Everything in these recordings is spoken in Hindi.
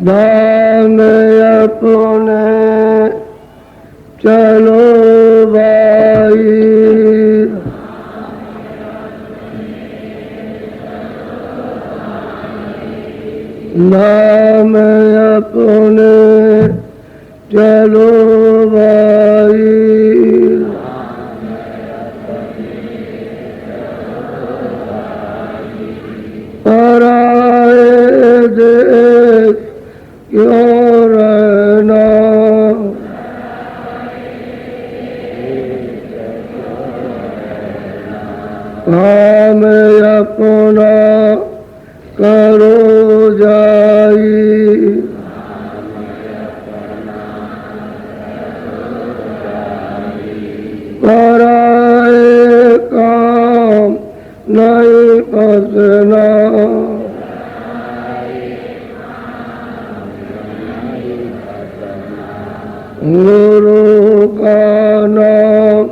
धाम अपने चलो भाई, नाम अपने चलो भाई, पराए देश क्यों रहना, काम अपना करो जाई, पराए काम नहीं फंसना, गुरु का नाम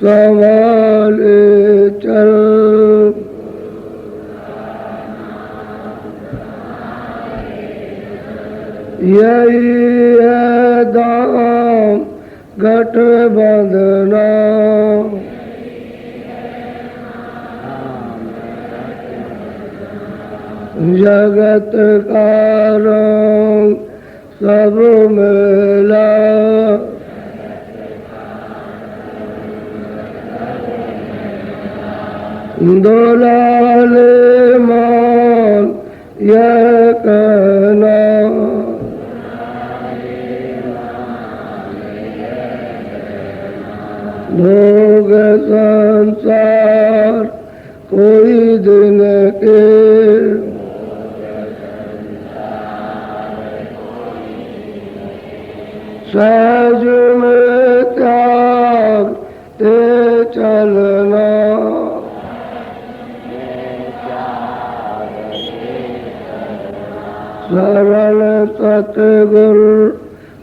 संभाले चल, यही है दाम गठ बंधना, जगत का रंग सब मिला, दुलाले मान यह कहना, भोग संसार कोई दिन के, सहज में त्याग ते चलना, सरल सतगुरु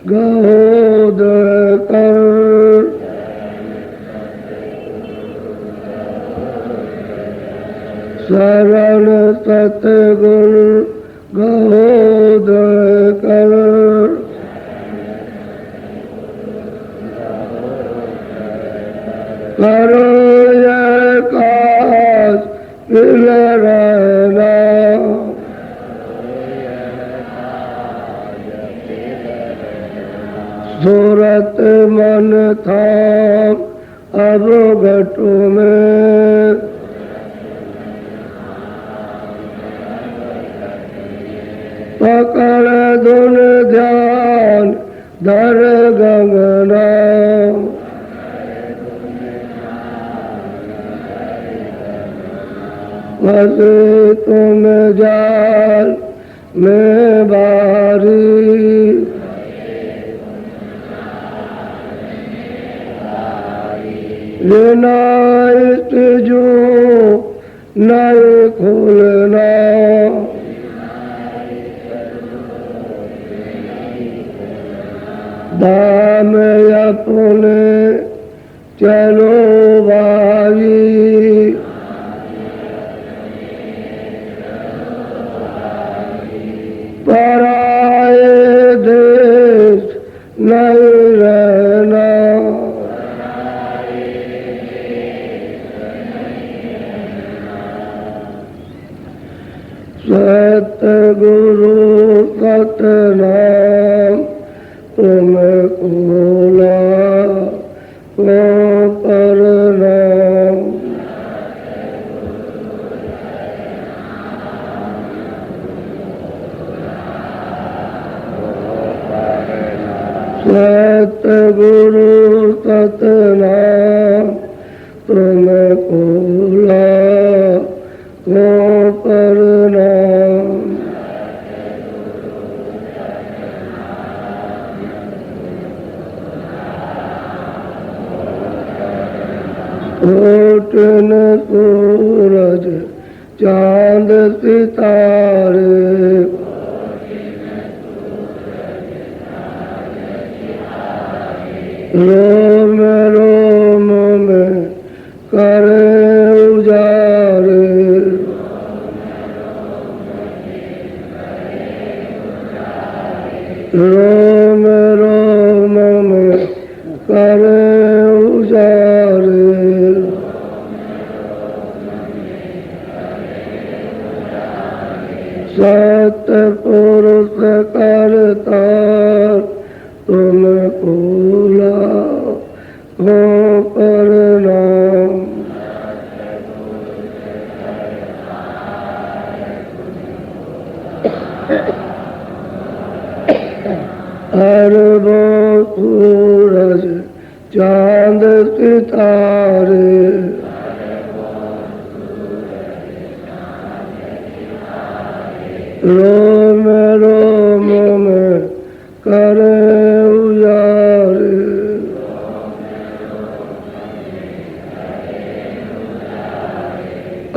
गहोद कर, सरल सतगुरु गहोद कर, करो यह काज फिर रहना, सूरत मन थाम अब घटों में, पकड़ धुन ध्यान धर गंगना, फंसे तुम जाल में बारी, विनायक जो नहीं खुलना, धाम अपने चलो भाई, पराए देश नहीं रहना, सतगुरु सतनाम तुम कोला को परनाम, सतगुरु सतनाम तुम कोला को परनाम, उठन सूरज चांद सितारे, रोम रोम में करे उजारे, सतपुरुष करतार तुमको लाखों प्रणाम। अरबों सूरज चांद सितारे रोम रोम में करे उजारे।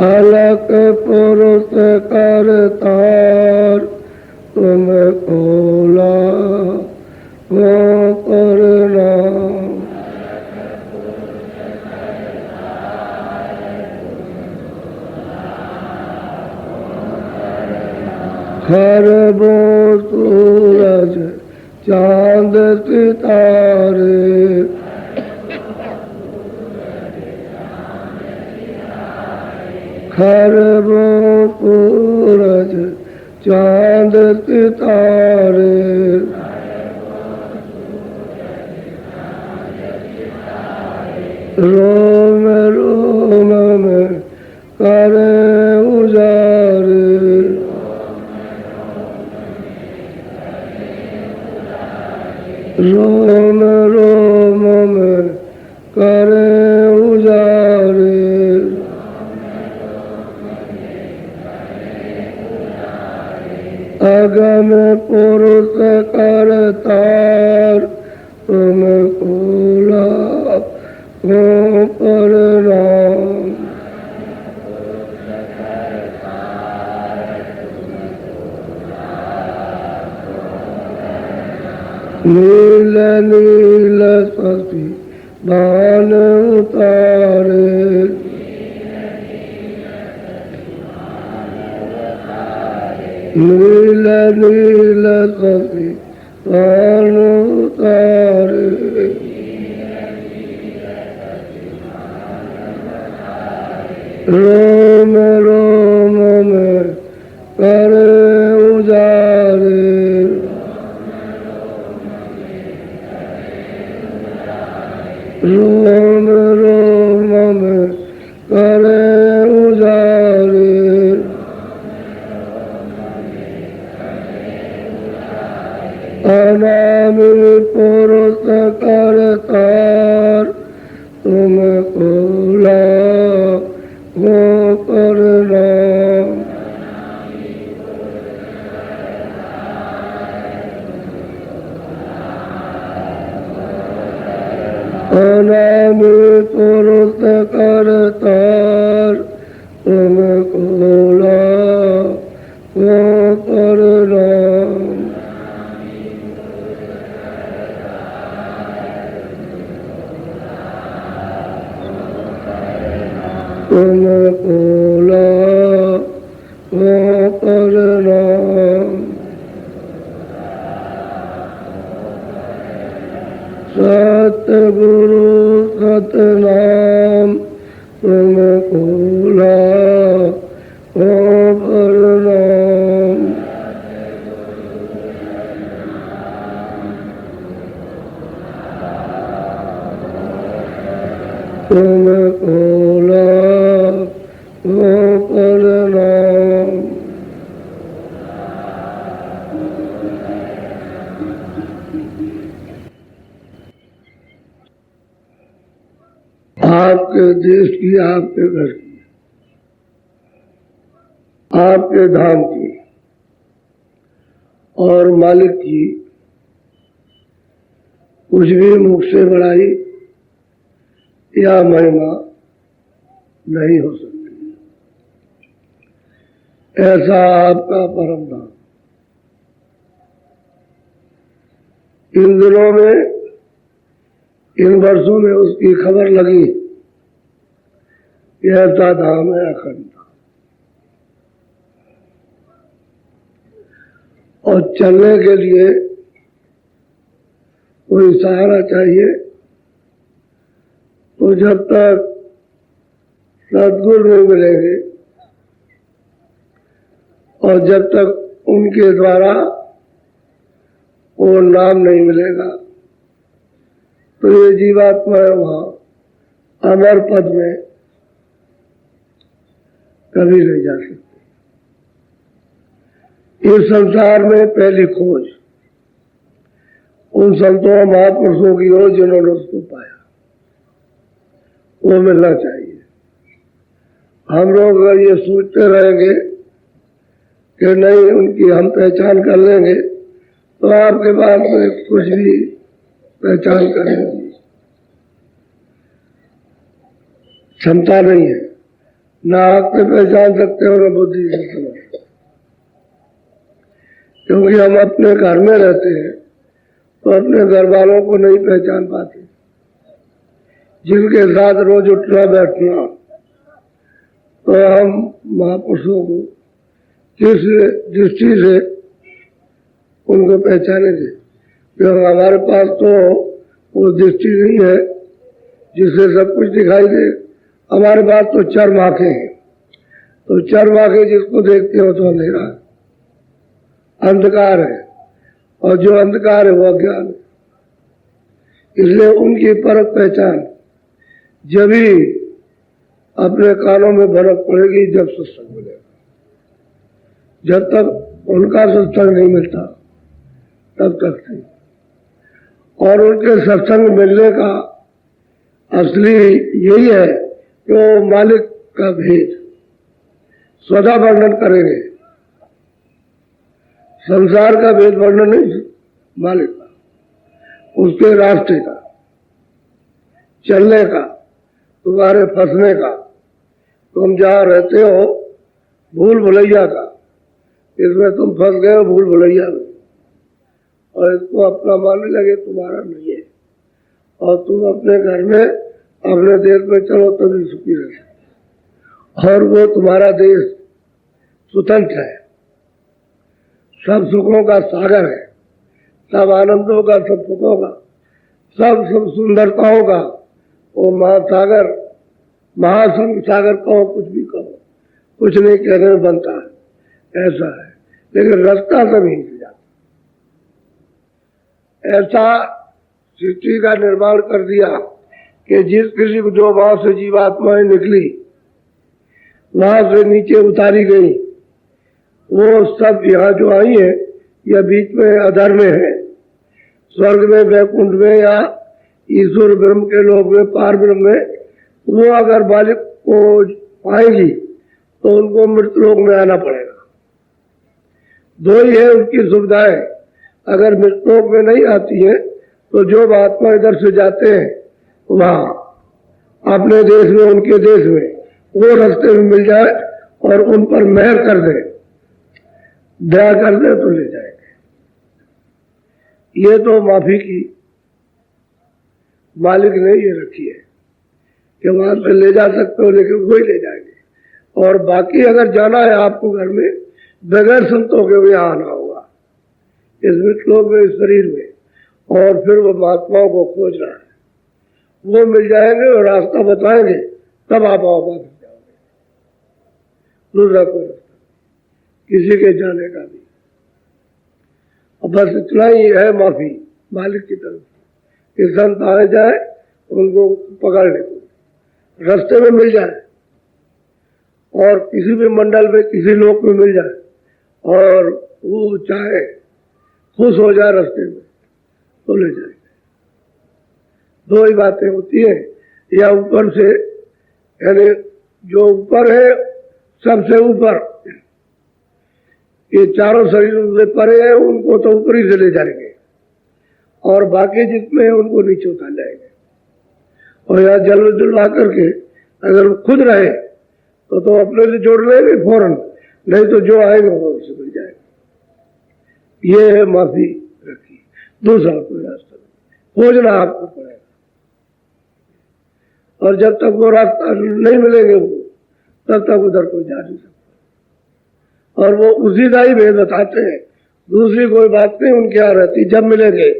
अलग पुरुष करतार तुमको लाखों प्रणाम। खरबों सूरज चांद सितारे खरबों सूरज चांद सितारे रोम रोम में करे उजारे। रोम रोम में करे उजारे। अगम पुरुष करतार तुमको लाखों प्रणाम। नील नील शशि बाण उतारे नील नील शशि बाण उतारे। रोम रोम में करे उजारे। रोम रोम में करे उजारे। अनामि पुरुष करतार तुमको लाखों प्रणाम। अनामि पुरुष करतार तुमको लाखों प्रणाम। तुमको लाखों प्रणाम। सतगुरु सतनाम तुमको लाखों प्रणाम। तुमको लाखों प्रणाम। आपके देश की, आपके घर की, आपके धाम की और मालिक की कुछ भी मुख से बड़ाई या महिमा नहीं हो सकती। ऐसा आपका परम धाम। इन दिनों में, इन वर्षों में उसकी खबर लगी कि ऐसा धाम है अखंड। और चलने के लिए कोई सहारा चाहिए। तो जब तक सद्गुरु नहीं मिलेंगे और जब तक उनके द्वारा वो नाम नहीं मिलेगा तो ये जीवात्मा वहां अमर पद में कभी नहीं जा सकती। इस संसार में पहली खोज उन संतों महापुरुषों की हो जिन्होंने उसको पाया, वो मिलना चाहिए। हम लोग अगर ये सोचते रहेंगे कि नहीं उनकी हम पहचान कर लेंगे तो आपके पास में कुछ भी पहचान करने की क्षमता नहीं है, ना आप पे पहचान सकते हो ना बुद्धि से समझ, क्योंकि हम अपने घर में रहते हैं तो अपने घर वालों को नहीं पहचान पाते, जिनके साथ रोज उठना बैठना, तो हम महापुरुषों को किस दृष्टि से उनको पहचानेंगे? क्योंकि हमारे पास तो वो दृष्टि नहीं है जिससे सब कुछ दिखाई दे। हमारे पास तो चर्म आंखें हैं, तो चर्म आंखें जिसको देखते हो तो अंधेरा है, अंधकार है, और जो अंधकार है वो अज्ञान है। इसलिए उनकी परख पहचान जब ही अपने कानों में भनक पड़ेगी जब सत्संग मिलेगा। जब तक उनका सत्संग नहीं मिलता तब तक नहीं। और उनके सत्संग मिलने का असली यही है कि वो मालिक का भेद स्वतः वर्णन करेंगे। संसार का भेद वर्णन नहीं, मालिक का, उसके रास्ते का, चलने का, तुम्हारे फंसने का, तुम जहाँ रहते हो भूल भुलैया का, इसमें तुम फंस गए हो भूल भुलैया में, और इसको अपना मानने लगे तुम्हारा नहीं है, और तुम अपने घर में अपने देश में चलो तभी सुखी रह सकते, और वो तुम्हारा देश स्वतंत्र है, सब सुखों का सागर है, सब आनंदों का, सब सुखों का, सब सुंदरताओं का वो महासागर, महासंग सागर कहो, कुछ भी कहो, कुछ नहीं कहने में बनता है, ऐसा है। लेकिन रास्ता सब यहीं से जाता, ऐसा सृष्टि का निर्माण कर दिया कि जिस किसी को जो वहां से जीवात्माएं निकली वहां से नीचे उतारी गई, वो सब यहाँ जो आई है या बीच में अधर में है, स्वर्ग में, वैकुंठ में, या ईश्वर ब्रह्म के लोक में, पार ब्रह्म में, वो अगर मालिक को पाएंगी तो उनको मृत लोक में आना पड़ेगा। दो ही है उनकी सुविधाएं। अगर मृत लोक में नहीं आती है तो जो महात्मा इधर से जाते हैं वहां अपने देश में, उनके देश में, वो रास्ते में मिल जाए और उन पर मेहर कर दे, दया कर दे तो ले जाएंगे। ये तो माफी की मालिक ने ये रखी है कि वहां पे ले जा सकते हो, लेकिन वही ले जाएंगे। और बाकी अगर जाना है आपको घर में, बगैर संतों के भी आना होगा इस मृतलोक में, इस शरीर में, और फिर वो महात्माओं को खोजना है, वो मिल जाएंगे और रास्ता बताएंगे, तब आप वापस जाओगे। दूसरा कोई रास्ता किसी के जाने का नहीं। और बस इतना ही है माफी मालिक की तरफ कि संत आ जाए उनको पकड़ने को, रास्ते में मिल जाए, और किसी भी मंडल में, किसी लोक में मिल जाए, और वो चाहे खुश हो जाए रास्ते में तो ले जाएंगे। दो ही बातें होती है, या ऊपर से, यानी जो ऊपर है सबसे ऊपर, ये चारों शरीरों से परे है उनको तो ऊपरी से ले जाएंगे, और बाकी जितने हैं उनको नीचे उतार जाएंगे। और यहाँ जल जुलवा करके अगर वो खुद रहे तो अपने से जोड़ लेंगे फौरन, नहीं तो जो आएगा वो उससे मिल जाएगा। ये है माफी रखी। दूसरा कोई रास्ता नहीं, खोजना आपको पड़ेगा, और जब तक वो रास्ता नहीं मिलेंगे वो, तब तक उधर कोई जा नहीं सकता। और वो उसी का ही भेद बताते हैं, दूसरी कोई बात नहीं उनके यहाँ रहती। जब मिलेंगे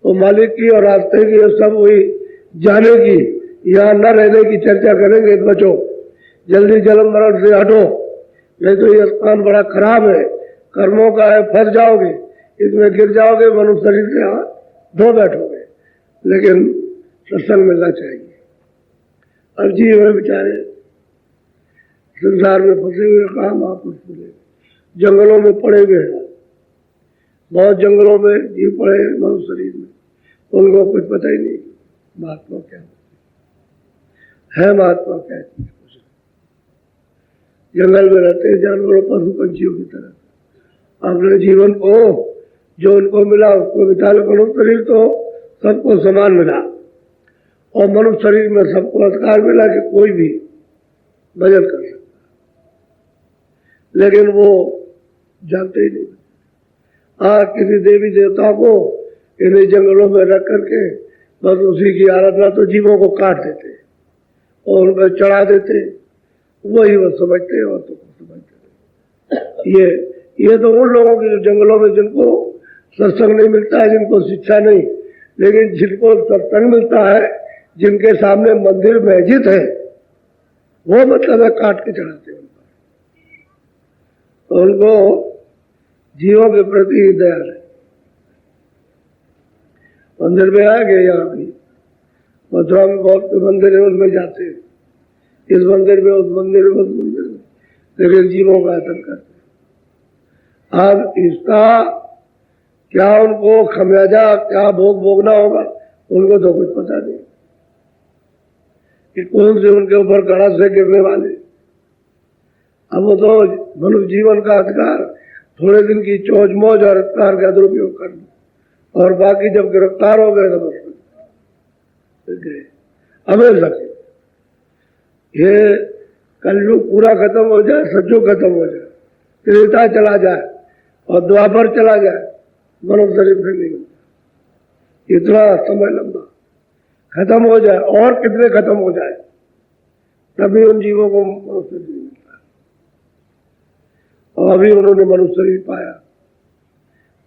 तो मालिक की और रास्ते की और सब वही जाने की, यहाँ न रहने की चर्चा करेंगे। बचो, जल्दी जन्म मरण से हटो, नहीं तो ये स्थान बड़ा खराब है, कर्मों का है, फंस जाओगे, इसमें गिर जाओगे, मनुष्य शरीर से यहाँ धो बैठोगे। लेकिन सत्संग मिलना चाहिए। अब जीव है बेचारे संसार में फंसे हुए, कहाँ महापुरुष मिले, जंगलों में पड़े हुए हैं, बहुत जंगलों में जीव पड़े हैं मनुष्य शरीर में, उनको कुछ पता ही नहीं महात्मा क्या है, महात्मा क्या चीज। जंगल में रहते हैं जानवरों, पशु पंछियों की तरह अपने जीवन को जो उनको मिला उसको बिता लो। मनुष्य शरीर तो सबको समान मिला, और मनुष्य शरीर में सबको अधिकार मिला कि कोई भी भजन कर सकता, लेकिन वो जानते ही नहीं। हाँ, किसी देवी देवता को इन्हीं जंगलों में रख करके बस उसी की आराधना, तो जीवों को काट देते और उन पर चढ़ा देते, वही वो समझते हैं और तो समझते नहीं। ये तो उन लोगों की जो जंगलों में जिनको सत्संग नहीं मिलता है, जिनको शिक्षा नहीं, लेकिन जिनको सत्संग मिलता है, जिनके सामने मंदिर मस्जिद है, वो मतलब है काट के चढ़ाते हैं तो उनको जीवों के प्रति दया है। मंदिर में आ गए, यहाँ भी मथुरा में बहुत से मंदिर है, उनमें जाते हैं, इस मंदिर में, उस मंदिर में, उस मंदिर में, लेकिन जीवों का आदर करते हैं। अब इसका क्या उनको खमियाजा, क्या भोग भोगना होगा, उनको तो कुछ पता नहीं कि कौन से उनके ऊपर कड़ा से गिरने वाले। अब वो तो मनुष्य जीवन का अधिकार, थोड़े दिन की चौज मौज और अधिकार का दुरुपयोग कर लो, और बाकी जब गिरफ्तार हो गए तो बस हमें लगे ये कलयुग पूरा खत्म हो जाए, सत्युग खत्म हो जाए, त्रेता चला जाए और द्वापर चला जाए, मनुष्य शरीर से नहीं मिलता। इतना समय लंबा खत्म हो जाए, और कितने खत्म हो जाए, तभी उन जीवों को मनुष्य शरीर मिलता है। और अभी उन्होंने मनुष्य शरीर पाया।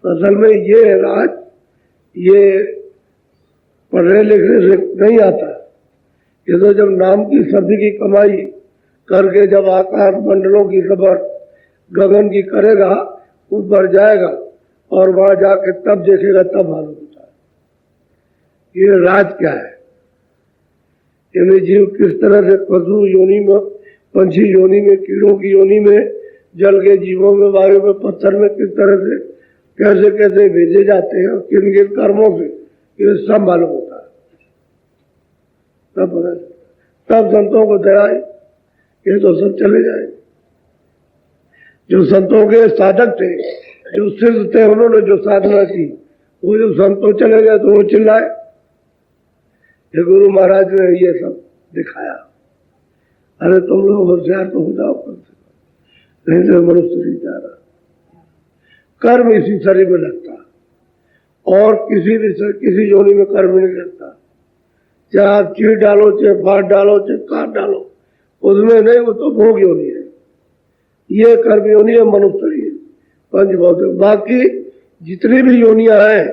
असल में ये राज, ये पढ़ने लिखने से नहीं आता, ये तो जब नाम की सब्जी की कमाई करके जब आकाश मंडलों की खबर गगन की करेगा, ऊपर जाएगा और वहां जाके तब देखेगा, तब मालूम होता है ये राज क्या है। यानी जीव किस तरह से पशु योनि में, पंछी योनि में, कीड़ों की योनि में, जल के जीवों में, वायु में, पत्थर में, किस तरह से कैसे कैसे भेजे जाते हैं, किन किन कर्मों से, ये सब मालूम होता है। तब पता चलता, तब संतों को दया, ये तो सब चले जाए। जो संतों के साधक थे, जो सिद्ध थे, उन्होंने जो साधना की, वो जो संतों चले गए तो वो चिल्लाए। ये गुरु महाराज ने ये सब दिखाया, अरे तुम लोग होशियार तो हो जाओ, कम से कम नहीं तो मनुष्य नहीं जा रहा। कर्म इसी शरीर में लगता, और किसी योनि में कर्म नहीं लगता। चाहे आप चीर डालो, चाहे फाड़ डालो, चाहे काट डालो, उसमें नहीं, वो तो भोग योनि है। ये कर्म योनि है मनुष्य शरीर, पंचभौतिक। बाकी जितनी भी योनियां हैं,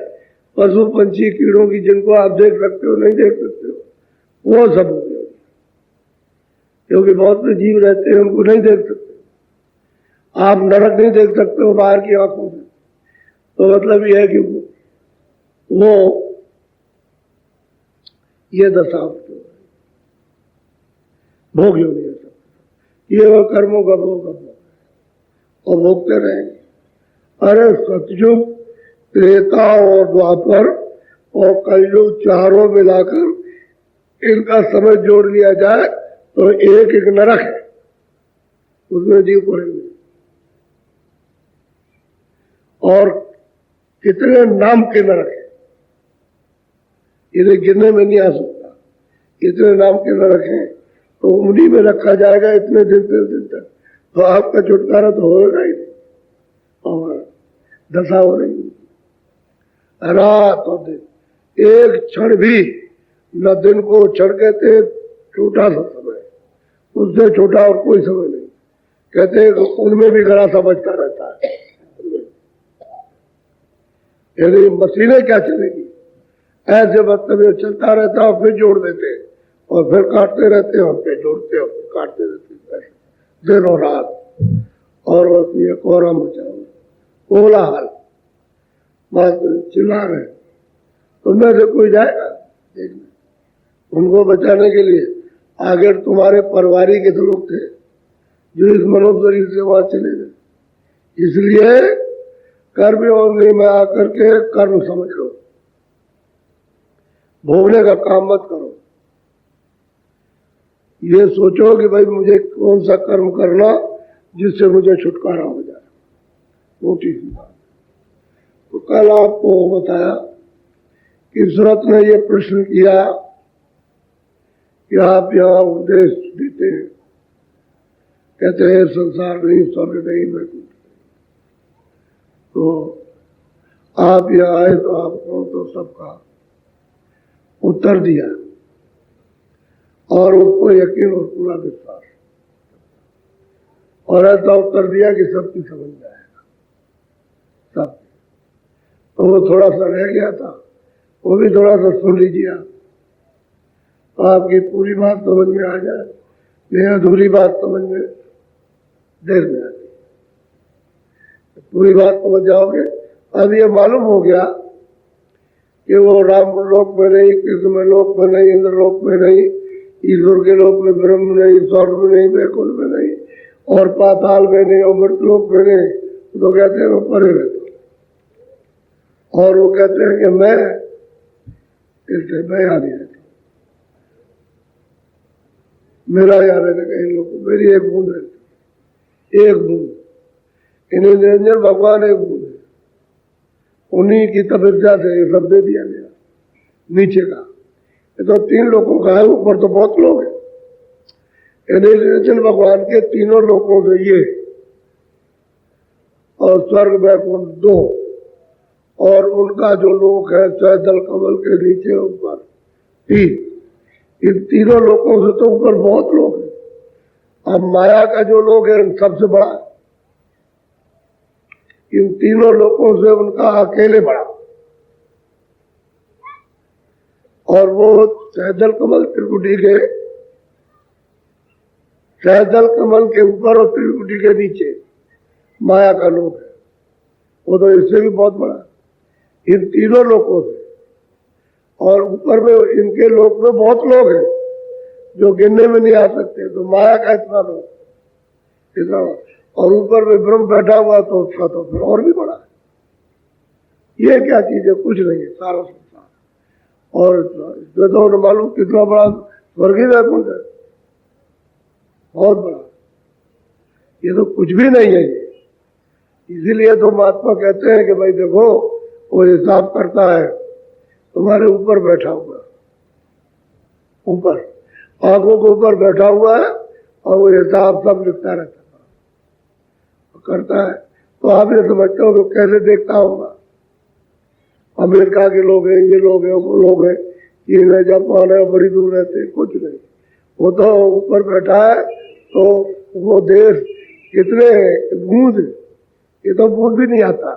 पशु पंछी कीड़ों की, जिनको आप देख सकते हो नहीं देख सकते हो, वो सब हो गया। क्योंकि बहुत से जीव रहते हैं, उनको नहीं देख सकते। आप नरक नहीं देख सकते हो बाहर की आंखों से, तो मतलब यह है कि वो ये दशा भोग योनि है सब। ये वो कर्मों का भोग है और भोगते रहेंगे। अरे सतयुग, त्रेता और द्वापर और कलयुग, चारों मिलाकर इनका समय जोड़ लिया जाए तो एक एक नरक है, उसमें जीव पड़ेंगे। और कितने नाम के नरक है, इन्हें गिनने में नहीं आ सकता। इतने नाम के नरक हैं, तो उंगली में रखा जाएगा इतने दिन तक, तो आपका छुटकारा तो होगा ही नहीं। और दशा हो रही है रात और दिन, एक क्षण भी न दिन को क्षण कहते, छोटा सा समय, उससे छोटा और कोई समय नहीं। कहते उनमें भी घड़ा समझता रहता है। यदि मशीनें क्या चलेगी, ऐसे मतलब चलता रहता और फिर जोड़ देते और फिर काटते रहते और फिर जोड़ते और फिर काटते रहते, दिन और रात। और होती है कोहरा मचा हुआ, कोलाहल, बस चिल्ला रहे, तो में से कोई जाएगा देखने उनको बचाने के लिए? आगे तुम्हारे परिवारी के तो लोग थे जो इस मनुष्य शरीर से वहां चले गए। इसलिए कर्म योनि में आकर के कर्म समझ लो, भोगने का काम मत करो। ये सोचो कि भाई मुझे कौन सा कर्म करना जिससे मुझे छुटकारा हो जाए, मोटी सी बात। तो कल आपको बताया कि सूरत ने ये प्रश्न किया कि आप यहाँ उपदेश देते हैं, कहते हैं संसार नहीं, स्वर्ग नहीं, मैं कुछ। तो आप यहाँ आए तो आपको तो सबका उत्तर दिया और उसको यकीन और पूरा विश्वास, और ऐसा उत्तर दिया कि सबकी समझ में आएगा सब। तो वो थोड़ा सा रह गया था, वो भी थोड़ा सा सुन लीजिए आप, तो आपकी पूरी बात समझ में आ जाए, नहीं अधूरी बात समझ में देर में आती, पूरी बात समझ जाओगे। अब ये मालूम हो गया कि वो राम लोक में नहीं, कृष्ण में लोक में नहीं, इंद्र लोक में नहीं, ईश्वर के लोक में ब्रह्म नहीं, स्वर्ग में नहीं, वैकुंठ में नहीं, और पाताल में नहीं, और मृत लोक में नहीं। तो कहते हैं वो परे रहते, और वो कहते हैं कि मैं इससे मैं यहाँ नहीं रहता, मेरा यहाँ रहने का इन लोगों, मेरी एक बूंद रहती, एक बूंद। इन्हें निरंजन भगवान एक बूंद है, उन्हीं की तपस्या से ये सब दे दिया गया नीचे का। ये तो 3 लोगों का है, ऊपर तो बहुत लोग हैं। इन्हें निरंजन भगवान के 3 लोगों से ये, और स्वर्ग वैकुंठ 2, और उनका जो लोक है चैतल कमल के नीचे ऊपर 3, इन 3 लोगों से तो ऊपर बहुत लोग हैं। अब माया का जो लोग है सबसे बड़ा है, इन 3 लोगों से उनका अकेले बड़ा, और वो सहजल कमल त्रिकुटी के, सहजल कमल के ऊपर और त्रिकुटी के नीचे माया का लोक है, वो तो इससे भी बहुत बड़ा है, इन 3 लोगों से। और ऊपर में इनके लोक में बहुत लोग हैं जो गिनने में नहीं आ सकते, तो माया का इतना लोग, इतना, और ऊपर में ब्रह्म बैठा हुआ तो उसका तो फिर और भी बड़ा है। ये क्या चीज है? कुछ नहीं है सारा संसार। और इसमें तो मालूम कितना बड़ा स्वर्गीय वैकुंठ है, बहुत बड़ा, ये तो कुछ भी नहीं है ये। इसीलिए तो महात्मा कहते हैं कि भाई देखो वो हिसाब करता है, तुम्हारे ऊपर बैठा हुआ, ऊपर आंखों के ऊपर बैठा हुआ है, और वो हिसाब सब लिखता रहता है, करता है। तो आप ये समझते हो कि कैसे देखता होगा? अमेरिका के लोग हैं, ये लोग हैं, वो लोग हैं, चीन है, जापान है, बड़ी दूर रहते हैं, कुछ नहीं, वो तो ऊपर बैठा है। तो वो देश कितने बूंद, ये तो बूंद भी नहीं आता,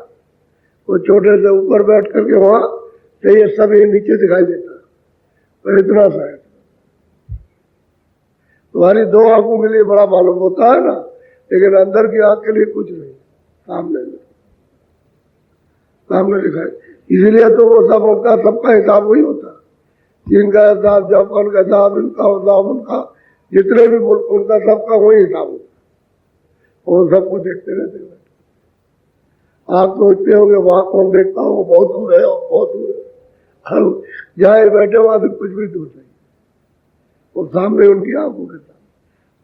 वो छोटे से ऊपर बैठ करके वहां से ये सब ये नीचे दिखाई देता है, और इतना सा है। तुम्हारी 2 आंखों के लिए बड़ा मालूम होता है ना, लेकिन अंदर की आंख के लिए कुछ नहीं, सामने दिखाई। इसीलिए तो वो सब उनका सबका हिसाब वही होता है, जिनका हिसाब, जापान का हिसाब, इनका हिसाब, उनका जितने भी मुल्क, उनका सबका वही हिसाब होता है, वो सबको देखते रहते हैं। आप सोचते हो कि वहां कौन देखता हो, वो बहुत दूर है, और बहुत दूर है, जहाँ बैठे वहां से कुछ भी दूर नहीं, वो सामने उनकी आंखों के सामने,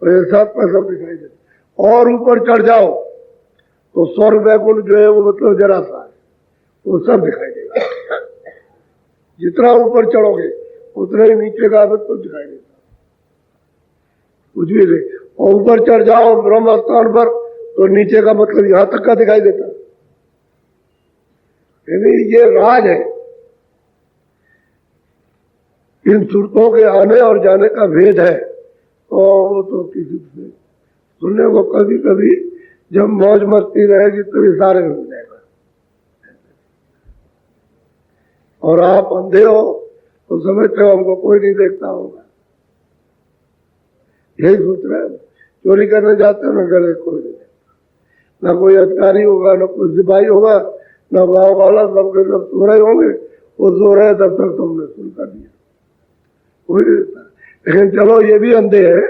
और ये सब का सब दिखाई देता। और ऊपर चढ़ जाओ तो स्वर्ग वैकुंठ जो है वो मतलब जरा सा है, वो सब दिखाई देगा। जितना ऊपर चढ़ोगे उतना ही नीचे का तो दिखाई देगा, कुछ भी नहीं। और ऊपर चढ़ जाओ ब्रह्म स्थान पर तो नीचे का मतलब यहां तक का दिखाई देता है। ये राज है, इन सुरतों के आने और जाने का भेद है। और तो किसी से सुनने को कभी कभी जब मौज मस्ती रहेगी तभी सारे हो जाएगा, और आप अंधे हो तो समझते हो हमको कोई नहीं देखता होगा, यही सोच रहे हैं। चोरी करने जाते हो ना, गले कोई नहीं देखता, ना कोई अधिकारी होगा, ना कोई सिपाही होगा, ना गाँव वाला, सबके सब सो रहे होंगे। वो सो रहे तब तक तुमने सुन कर दिया, कोई नहीं देता। लेकिन चलो ये भी अंधे है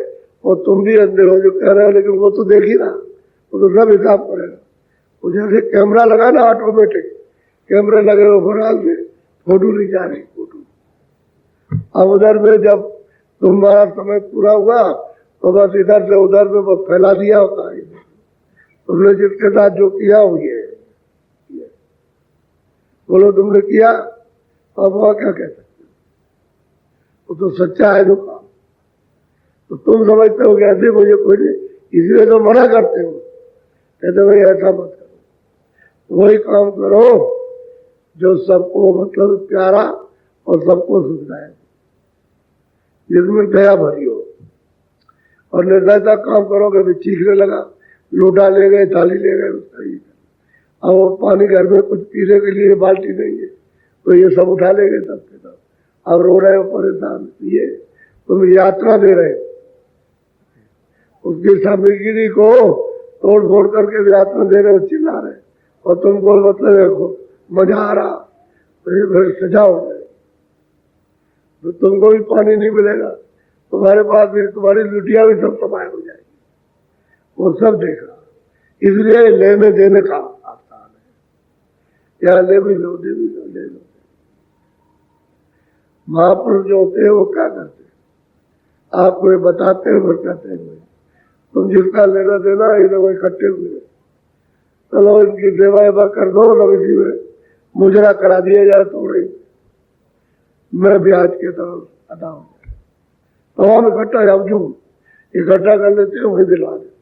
और तुम भी अंधे हो जो कह रहे हो, लेकिन वो तो देख ही ना, वो तो सब हिसाब करेगा। वो जैसे कैमरा लगा ना, ऑटोमेटिक कैमरे लगे हो, बराल में फोटो नहीं जा रही, फोटो। अब उधर में जब तुम्हारा समय पूरा हुआ तो बस इधर से उधर में बस फैला दिया होता है। तुमने जिसके साथ जो किया वो ये बोलो तुमने किया, अब वह क्या कह सकते, वो तो सच्चा है जो काम। तो तुम समझते हो कि ऐसे मुझे कोई नहीं, इसलिए तो मना करते हो, कहते भाई ऐसा मत करो, वही काम करो जो सबको मतलब प्यारा और सबको सुविधाए, जिसमें दया भरी हो। और निर्दयता काम करोगे भी चीखने लगा, लोटा ले गए, थाली ले गए, उसका ही। अब वो पानी घर में कुछ पीने के लिए बाल्टी नहीं है तो ये सब उठा ले गए सबके सब। अब रो रहे हो परेशान, ये तुम यात्रा दे रहे हो, उसकी सामग्री को तोड़ फोड़ करके यात्रा दे रहे हो, चिल्ला रहे, और तुमको मतलब देखो मजा आ रहा, तो ये फिर सजा हो गए। तो तुमको भी पानी नहीं मिलेगा, तुम्हारे पास भी तुम्हारी लुटिया भी सब तबाह हो जाएगी, वो सब देखा। इसलिए लेने देने का आसान है, या ले भी लो, दे भी लो, ले लो। महापुरुष जो होते हैं वो क्या करते हैं, आपको ये बताते हैं, बताते हैं तुम जिसका लेना देना इधर इकट्ठे हुए, चलो इनकी सेवा वेवा कर दो, ना इसी में मुजरा करा दिया जाए थोड़ी, मैं ब्याज के तरफ अदा हो जाए, तो हम इकट्ठा जाओ जो इकट्ठा कर लेते हैं वही दिलवा देते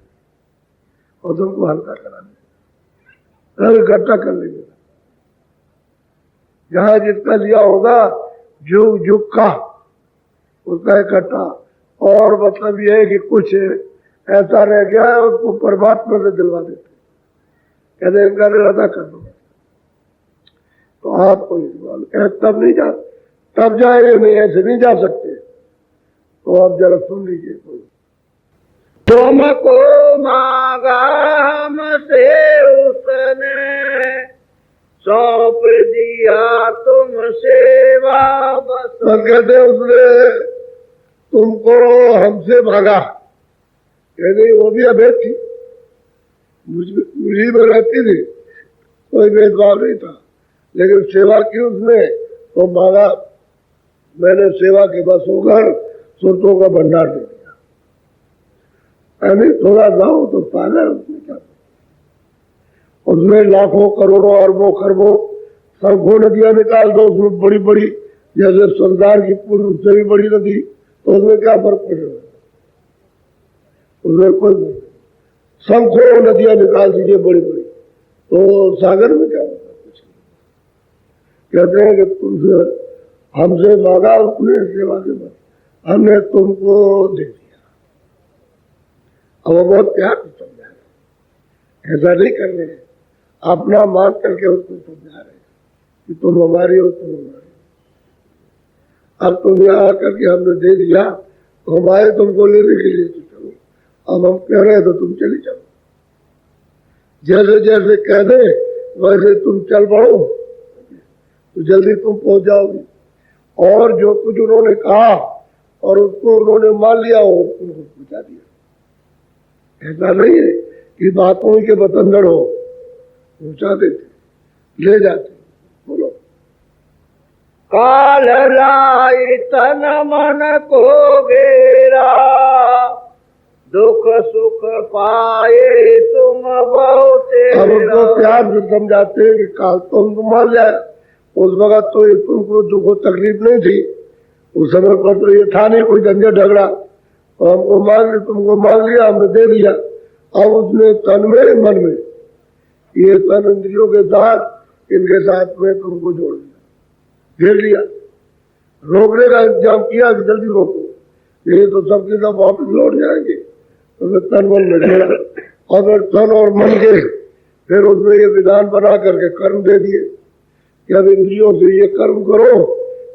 और तुमको हल्का करा देते, इकट्ठा कर लेंगे। जहां जिसका लिया होगा जुग जुग का उसका इकट्ठा, और मतलब यह है कि कुछ ऐसा रह गया है उसको परमात्मा से दिलवा देते, कहते इनका इरादा कर दो, तो आपको तब नहीं जा, तब जाएंगे, नहीं ऐसे नहीं जा सकते। तो आप जरा सुन लीजिए, तुमको मांगा हमसे उसने, सौंप दिया तुमसे वापस। कहते उसने तुमको हमसे मांगा, कहते वो भी अभेद थी, मुझी में रहती थी, कोई भेदभाव नहीं था, लेकिन सेवा की उसने तो मांगा, मैंने सेवा के बस होकर सुरतों का भंडार दे दिया। यानी थोड़ा जाओ तो पागल, उसमें क्या, उसमें लाखों करोड़ों अरबों खरबों शंखों नदियां निकाल दो, उसमें बड़ी बड़ी, जैसे सरदार की पूर्व से भी बड़ी नदी, तो उसमें क्या फर्क पड़ेगा, उसमें कोई शंखों नदियां निकाल दीजिए बड़ी बड़ी, तो सागर में क्या होता, कुछ कहते हैं कि तुमसे हमसे मांगा उसने सेवा के बाद हमने तुमको दे दिया। अब वो बहुत प्यार से समझा रहे, ऐसा नहीं कर रहे, अपना मान करके उसको समझा रहे कि तुम हमारी हो, तुम हमारी। अब तुम यहाँ आकर के हमने दे दिया, तो हम आए तुमको लेने के लिए, तो चलो, अब हम कह रहे हैं तो तुम चली जाओ, जैसे जैसे कह दे वैसे तुम चल बढ़ो, तो जल्दी तुम पहुंच जाओगे। और जो कुछ उन्होंने कहा और उसको उन्होंने मान लिया और उनको पहुंचा दिया। ऐसा नहीं है कि बातों के बतंदड़ हो, पहुंचा देते, ले जाते। बोलो, काल लाई तन मन को घेरा, दुख सुख पाए तुम बहुत। अब उनको प्यार से समझाते हैं कि काल तुम मान जाए, उस वक्त तो तुमको दुख तकलीफ नहीं थी, उस समय पर तो ये था नहीं कोई झंझट झगड़ा, और हमको मांग लिया, तुमको मांग लिया, हमने दे दिया। अब उसने तन में मन में ये तन इंद्रियों के साथ इनके साथ में तुमको जोड़ दिया, घेर लिया, रोकने का इंतजाम किया कि जल्दी रोको, ये तो सबके सब वापस लौट जाएंगे। तो तन मन में घेरा, और फिर तन और मन के फिर उसमें ये विधान बना करके कर्म दे दिए कि अब इंद्रियों से ये कर्म करो,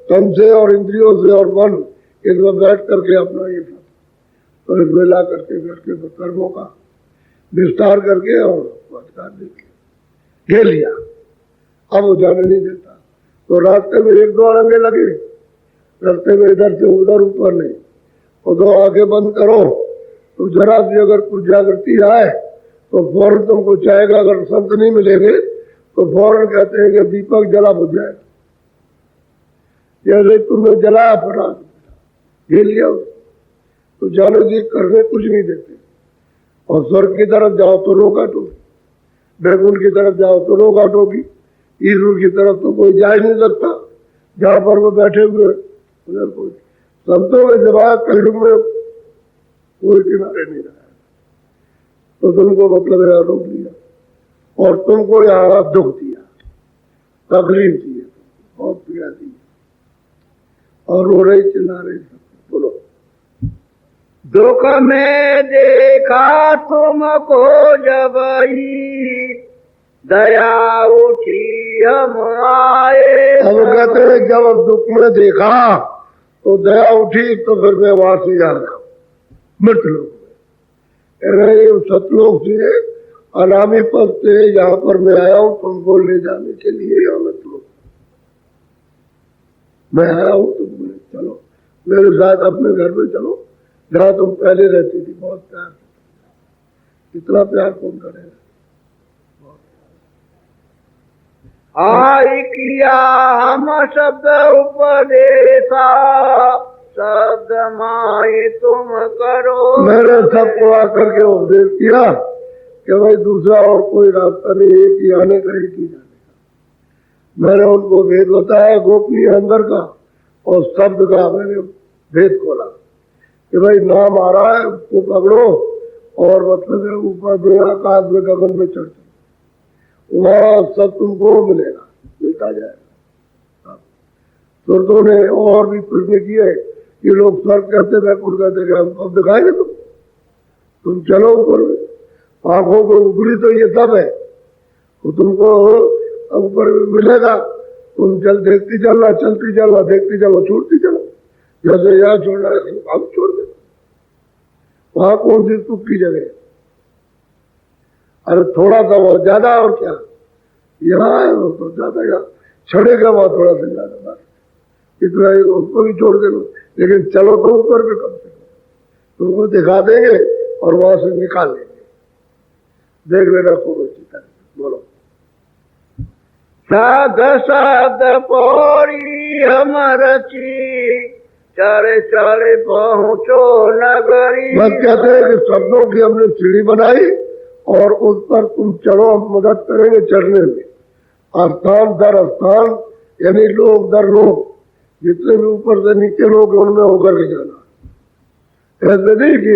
तन से और इंद्रियों से और मन इसमें बैठ करके अपना ये सब, तो इसमें ला करके बैठ के कर्मों का विस्तार करके और उसको अधिकार दे दिया, घेर लिया, अब वो जाने नहीं देता। तो रास्ते में एक दो अड़ंगे लगे, रास्ते में इधर से उधर ऊपर नहीं, और दो आंखें बंद करो तो जरा सी अगर कुछ जागृति आए तो फौरन तुमको चाहेगा, अगर संत नहीं मिलेंगे तो फौरन कहते हैं कि दीपक जला बुझ जाएगा, जैसे तुमने जलाया फटा घेर लिया तो जाने दी करने कुछ नहीं देते। और स्वर्ग की तरफ जाओ तो रो काटोगी, बैकुंठ की तरफ जाओ तो रो काटोगी, ईश्वर की तरफ तो कोई जा ही नहीं सकता, जहां पर वो बैठे हुए उधर कोई। संतों के जवाब कलयुग में कोई किनारे नहीं रहा, तो तुमको मतलब यहाँ रोक दिया और तुमको यहाँ दुख दिया, तकलीफ दी, बहुत पीड़ा दी, और रो रही चिल्ला रही। बोलो, दुख में देखा तुमको जब ही दया उठी हम आए। अब कहते हैं जब दुख में देखा तो दया उठी, तो फिर मैं वहां से जा रहा मृत लोग में, सतलोक से अनामी पद से यहाँ पर मैं आया हूँ तुमको ले जाने के लिए। मृत लोग मैं आया हूँ, तुम बोले चलो मेरे साथ अपने घर में चलो, जहाँ तुम पहले रहती थी। बहुत प्यार, इतना प्यार कौन करेगा। आई किया हम शब्द उपदेशा, शब्द माए तुम करो। मैंने सबको आकर के उपदेश किया कि भाई दूसरा और कोई रास्ता नहीं है कि आने का ही की जाने का। मैंने उनको भेद बताया गोपनीय अंदर का, और शब्द का मैंने भेद खोला कि भाई नाम आ रहा है उसको पकड़ो, और मतलब ऊपर में आकाश में गगन में चढ़, वहाँ सब तुमको मिलेगा, मिलता जाएगा। सुरतों ने और भी प्रश्न किए कि लोग स्वर्ग कहते बैकुंठ कहते कि हम अब दिखाएंगे तुम चलो ऊपर में, आंखों को ऊपरी तो ये सब है, तो तुमको ऊपर मिलेगा, तुम देखती चलना, चलती चलना, देखती चलो, छोड़ती चलो, जैसे यहाँ छोड़ना है अब छोड़ दे। वहां कौन सी सुख की जगह, अरे थोड़ा सा और ज्यादा, और क्या यहाँ है तो ज्यादा, यहाँ छड़ेगा वहां थोड़ा सा ज्यादा, बस इतना ही, उसको भी छोड़ देना, लेकिन चलो तो ऊपर पे कम से कम तुमको दिखा देंगे और वहां से निकाल लेंगे, देख लेना खूब अच्छी तरह। बोलो, साध साध पौड़ी हम रची, चले चले पहुँचो नगरी। बस कहते हैं कि शब्दों की हमने सीढ़ी बनाई और उस पर तुम चढ़ो, हम मदद करेंगे चढ़ने में, स्थान दर स्थान, यानी लोग दर लोग, जितने भी ऊपर से नीचे लोग उनमें होकर के जाना। ऐसे नहीं कि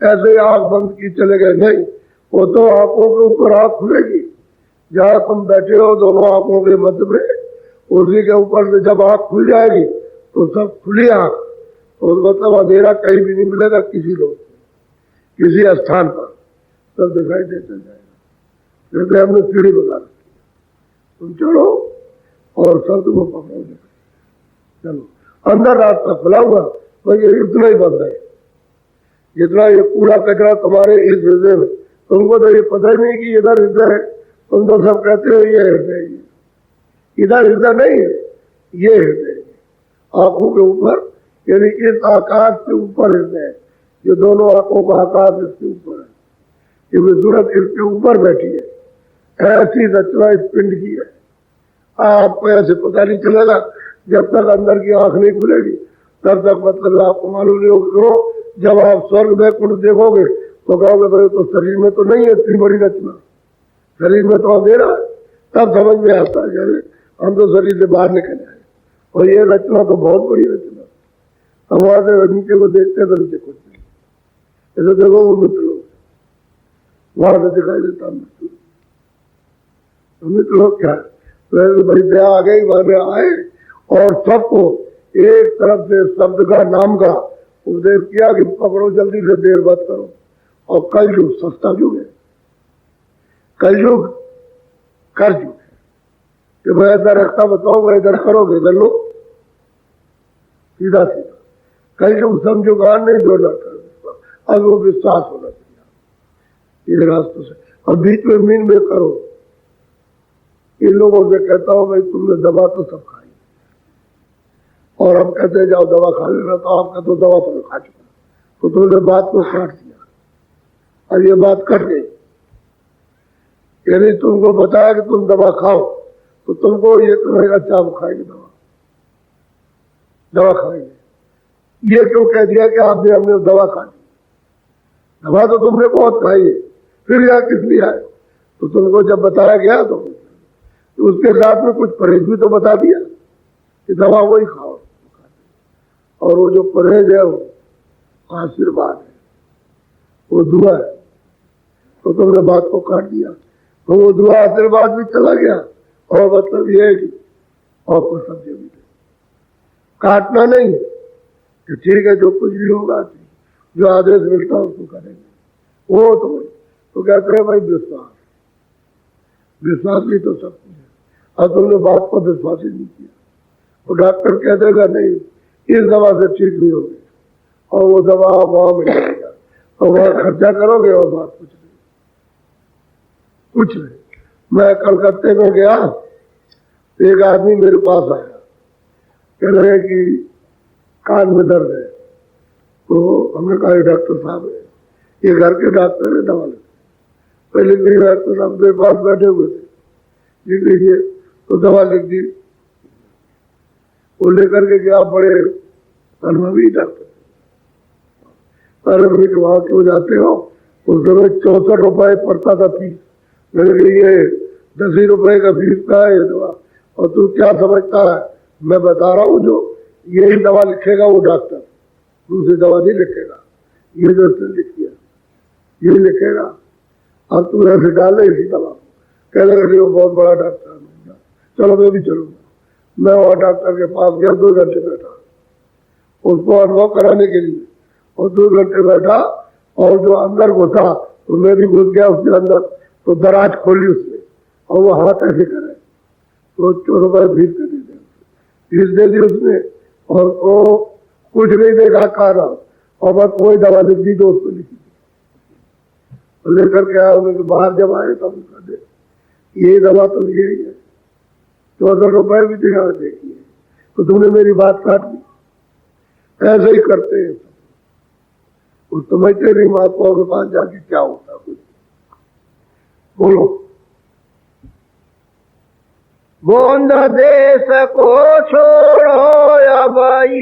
ऐसे आंख बंद की चले गए, नहीं, वो तो आंखों के ऊपर आंख खुलेगी, जहाँ तुम बैठे हो दोनों आंखों के मध्य में, उसी के ऊपर से जब आंख खुल जाएगी तो सब खुली आंख, तो मतलब अंधेरा कहीं भी नहीं मिलेगा, किसी लोग किसी स्थान पर सब दिखाई देता जाएगा। जैसे हमने सीढ़ी बना रखी, तुम चढ़ो और सब तुमको पकड़ो, चलो अंदर रास्ता खुला हुआ, तो ये इतना ही बंद है, जितना ये पूरा कचरा तुम्हारे इस हृदय में, तुमको तो ये पता ही नहीं कि इधर हृदय है, तुम तो सब कहते हो ये हृदय, इधर हृदय नहीं है, ये हृदय आंखों के ऊपर, यानी इस आकाश के ऊपर हृदय है, जो दोनों आंखों का आकाश इसके ऊपर है, ये सूरत इसके ऊपर बैठी है, ऐसी रचना इस पिंड की है। आपको ऐसे पता नहीं चलेगा जब तक अंदर की आंख नहीं खुलेगी, तब तक मतलब आपको मालूम नहीं होगा। जब आप स्वर्ग में कुंड देखोगे तो कहोगे भाई तो शरीर में तो नहीं है इतनी बड़ी रचना, शरीर में तो अंधेरा है, तब समझ में आता है जब हम तो शरीर से बाहर निकल आए, और ये रचना तो बहुत बड़ी रचना। हम वहां से नीचे को देखते हैं तो नीचे कुछ नहीं, ऐसे देखो वो मित्र लोग वहां से दिखाई देता मृत्यु, तो मित्र लोग क्या है, बड़ी दया आ गई, वहां में आए और सबको एक तरफ से शब्द का नाम का उपदेश किया कि पकड़ो जल्दी से, देर मत करो। और कलयुग सस्ता युग है, कलयुग कर्ज युग है कि मैं ऐसा रास्ता बताऊंगा इधर करोगे, इधर लो सीधा सीधा। कलयुग समझो गान नहीं जोड़ना कर, अब वो विश्वास होना चाहिए ये रास्ते से। और बीच में मीन में करो। इन लोगों से कहता हूं भाई तुमने दवा तो सब खाई, और हम कहते जाओ दवा खा लेना, तो आपका तो दवा तो खा चुका, तो तुमने बात को काट दिया और ये बात कट गई। यदि तुमको बताया कि तुम दवा खाओ तो तुमको ये कहेगा अच्छा हम खाएंगे दवा खाएंगे। ये क्यों कह दिया कि आपने हमने दवा खा ली? दवा तो तुमने बहुत खाई है, फिर यहाँ किस लिए आए? तो तुमको जब बताया गया तो उसके साथ में कुछ परहेज भी तो बता दिया कि दवा वही खाओ, और वो जो परहेज है वो आशीर्वाद है, वो दुआ है। तो तुमने बात को काट दिया, तो वो दुआ आशीर्वाद भी चला गया, और मतलब ये है कि और कुछ समझे भी नहीं, काटना नहीं कि ठीक है जो कुछ भी होगा, जो आदेश मिलता है उसको करेंगे। वो तो कहते हैं भाई विश्वास भी तो सब कुछ है, और तुमने बात को विश्वास ही नहीं किया। तो डॉक्टर कह देगा नहीं इस दवा से ठीक नहीं होगी, और वो दवा वहां मिलेगा, और वहां खर्चा करोगे और बात कुछ नहीं। मैं कलकत्ते में गया, एक आदमी मेरे पास आया, कह रहे कि कान में दर्द है। तो हमने कहा डॉक्टर साहब है, ये घर के डॉक्टर है, दवा लेते। पहले मेरे डॉक्टर साहब मेरे पास बैठे हुए थे, लिख लीजिए, तो दवा लिख दी। वो लेकर के गया, बड़े अनुभवी डॉक्टर। अरे भाई वहां क्यों जाते हो? उस समय 64 रुपए पड़ता था फीस। मैंने कहा ये 10 ही रुपए का फीस का है ये दवा, और तू क्या समझता है? मैं बता रहा हूँ जो यही दवा लिखेगा वो डॉक्टर, दूसरी दवा नहीं लिखेगा। ये जो लिख दिया यही लिखेगा, अब तू ऐसे डाले इसी दवा। कह लगे वो बहुत बड़ा डॉक्टर है, चलो मैं भी चलूंगा। मैं वहाँ डॉक्टर के पास गया, 2 घंटे बैठा उसको अनुभव कराने के लिए, और 2 घंटे बैठा, और जो अंदर घुसा तो मैं भी घुस गया उसके अंदर। तो दराज खोली उसने, और वो हाथ ऐसे करे, तो 4 रुपए फीस दे दी उसने, और वो कुछ नहीं देखा खाना, और बस कोई दवा लिख दी जो उसको लिखी लेकर के आया। उन्होंने बाहर जब आए तब दे यही दवा तो यही है, 14 रुपए भी दिखा देखिए, तो तुमने मेरी बात काट दी। ऐसे ही करते हैं वो, समझते नहीं महात्माओं के पास जाके क्या होता कुछ। बोलो। बूंद देश को छोड़ो या भाई,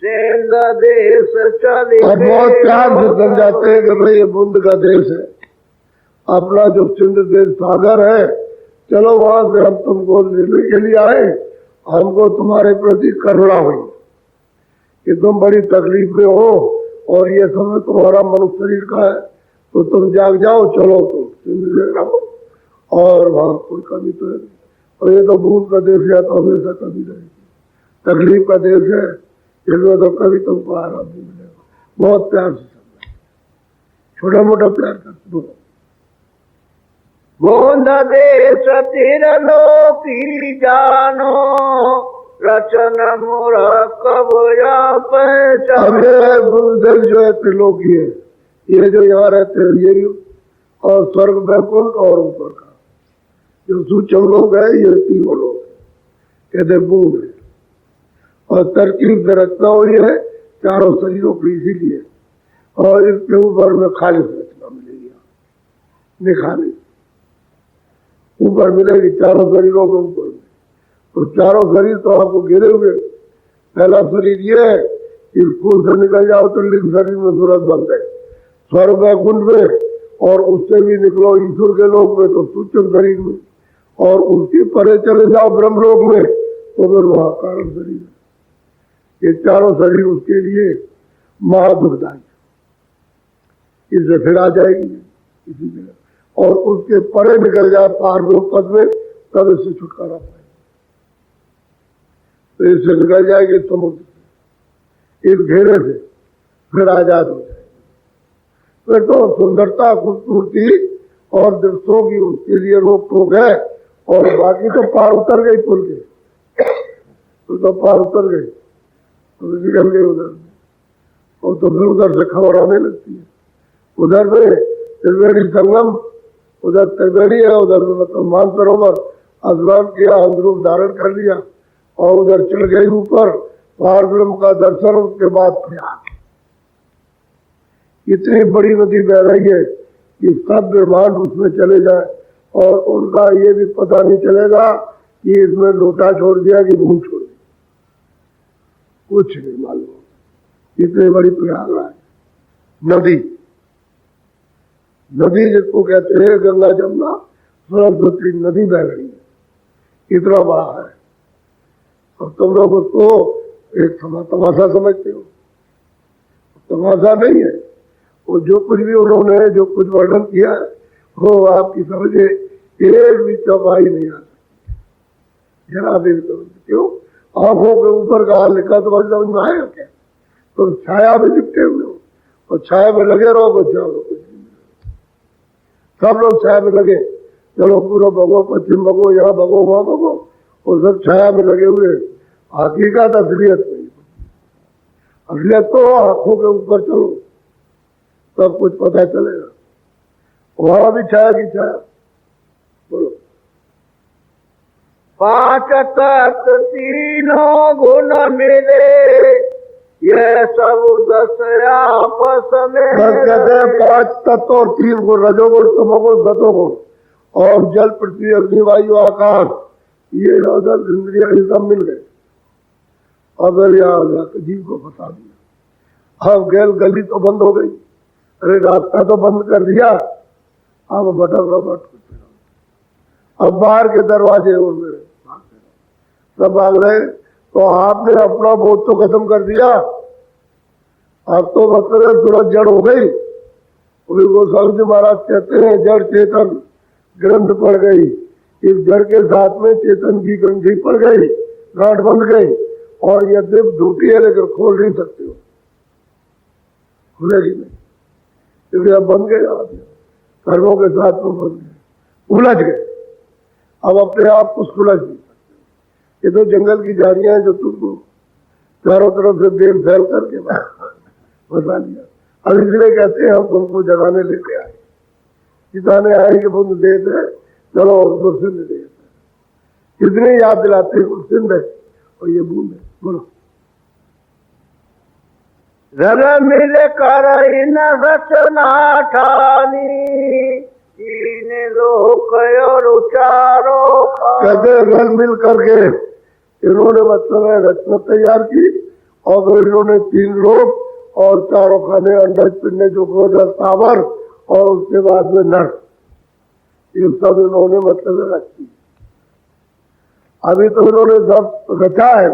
सेंध देश चले। और बहुत प्यार से समझाते हैं कि भाई ये बूंद का देश है, अपना जो सिंध देश सागर है, चलो वहां से हम तुमको लेने के लिए आए, हमको तुम्हारे प्रति करुणा हुई कि तुम बड़ी तकलीफ में हो, और ये समय तुम्हारा मनुष्य शरीर का है, तो तुम जाग जाओ, चलो तुम सिंध ले रहो, और वहां कोई कमी तो है। और ये तो बूंद का देश है, तो हमेशा कभी रहेगी। तकलीफ का देश है, इसमें तो कभी तुमको आराम नहीं मिलेगा। बहुत प्यार से समझा, छोटा मोटा प्यार करते बोलो। बूंद देश तिरलो की जानो, रचन मोरा कब या पहचान। बूंद देश जो है त्रिलोकी है, ये जो यहाँ रहते हैं ये भी, और स्वर्ग वैकुंठ और ऊपर का जो सूक्ष्म लोग है, ये 3 लोग कहते बूंद है। और तरकीब से रचना हुई है 4 शरीरों की, इसीलिए। और इसके ऊपर में खालिश रचना मिलेगी, निखाली ऊपर मिलेगी 4 शरीरों के ऊपर में। तो 4 शरीर तो आपको गिरे हुए। पहला शरीर ये है कि स्कूल से निकल जाओ तो लिंग शरीर में सूरत बन गए, स्वर्ग वैकुंठ में, और उससे भी निकलो ईश्वर के लोक में तो सूक्ष्म शरीर में, और उसके परे चले जाओ ब्रह्मलोक में तो फिर वहां कारण शरीर है। ये 4 शरीर उसके लिए महादुखदायी, इससे फिर आ जाएगी इसी जगह, और उसके परे निकल जाए पार पद में, तब इससे छुटकारा पाएगा। तो इससे निकल जाएगी समुद्र से, इस घेरे से फिर आजाद हो जाएगी। फिर तो सुंदरता खूबसूरती और दृश्यों की उसके लिए रोक टोक है, और बाकी तो पार उतर गई पुल के, तो पार उतर गई, तो निकल गए उधर, और तो फिर उधर से खबर आने लगती है। उधर में त्रिवेणी संगम उधर त्रिवेणी है, उधर मतलब मानसरोवर स्नान किया, अंदरूप धारण कर लिया और उधर चढ़ गई ऊपर पार ब्रह्म का दर्शन। उसके बाद प्रयाग। इतनी बड़ी नदी बह रही है कि सब ब्रह्मांड उसमें चले जाए और उनका ये भी पता नहीं चलेगा कि इसमें लोटा छोड़ दिया कि भूल छोड़ दी, कुछ नहीं मालूम। इतनी बड़ी प्रयागराज नदी, नदी जिसको कहते हैं गंगा जमुना सरस्वती नदी बह रही है, इतना बड़ा है। और तुम लोग उसको एक तमाशा समझते हो, तमाशा नहीं है वो। जो कुछ भी उन्होंने जो कुछ वर्णन किया है वो आपकी समझे एक भी चौपाई नहीं आ सकती, जरा भी समझ। क्यों? आंखों के ऊपर कहा लिखा तो समझ में आएगा क्या? तुम छाया में लिपटे हुए हो और छाया में लगे रहो, बचाओ। सब लोग छाया में लगे, चलो पूरा भगो, पश्चिम भगो, यहाँ भगो, वहां भगो, और सब छाया में लगे हुए। हकीकत असलियत नहीं, असलियत तो आंखों के ऊपर चलो, सब कुछ पता चलेगा। वहां भी छाया की छाया। बोलो। 5 तत्व तीनों गुण मिले, यह सब 10 आपस में। कहते हैं 5 तत्व और 3 गुण, रजोगुण, तमोगुण, सतोगुण, और जल, पृथ्वी, अग्नि, वायु, आकाश, ये इंद्रिया सब मिल गए। अगर यहाँ जीव को फंसा दिया। अब गैल गली तो बंद हो गई, अरे रास्ता तो बंद कर दिया, अब भटक रहो। अब बाहर के दरवाजे सब भाग रहे, तो आपने अपना बोध तो खत्म कर दिया। अब तो मतलब तुरंत जड़ हो गई। गोस्वामी जी महाराज कहते हैं जड़ चेतन ग्रंथ पड़ गई, इस जड़ के साथ में चेतन की ग्रंथि पड़ गई, गांठ बंध गई, और यह दिव्य ढूंढी है लेकिन खोल नहीं सकते हो, खुलेगी नहीं, क्योंकि अब बन गए, आप कर्मों के साथ में बन गए, उलझ गए। अब अपने आप को सुलझ नहीं सकते। ये तो जंगल की झाड़ियां हैं जो तुमको चारों तरफ से बेल फैल करके बता दिया। अब इसलिए कहते हैं हम तुमको जगाने लेके आए, जिताने आए कि बुंद दे दे, चलो गुरसिंध दे दे। इतने याद दिलाते हैं गुरसिंध है और ये बूंद है। बोलो। रन मिल कर इन रचना ठानी, तीन लोक और चारो। कहते रल मिल करके इन्होंने मतलब है रचना तैयार की, और फिर इन्होंने 3 लोक और 4 खाने, अंडज, पिंड, जो स्थावर, और उसके बाद में नर, ये सब इन्होंने मतलब रची। अभी तो इन्होंने सब रचा है,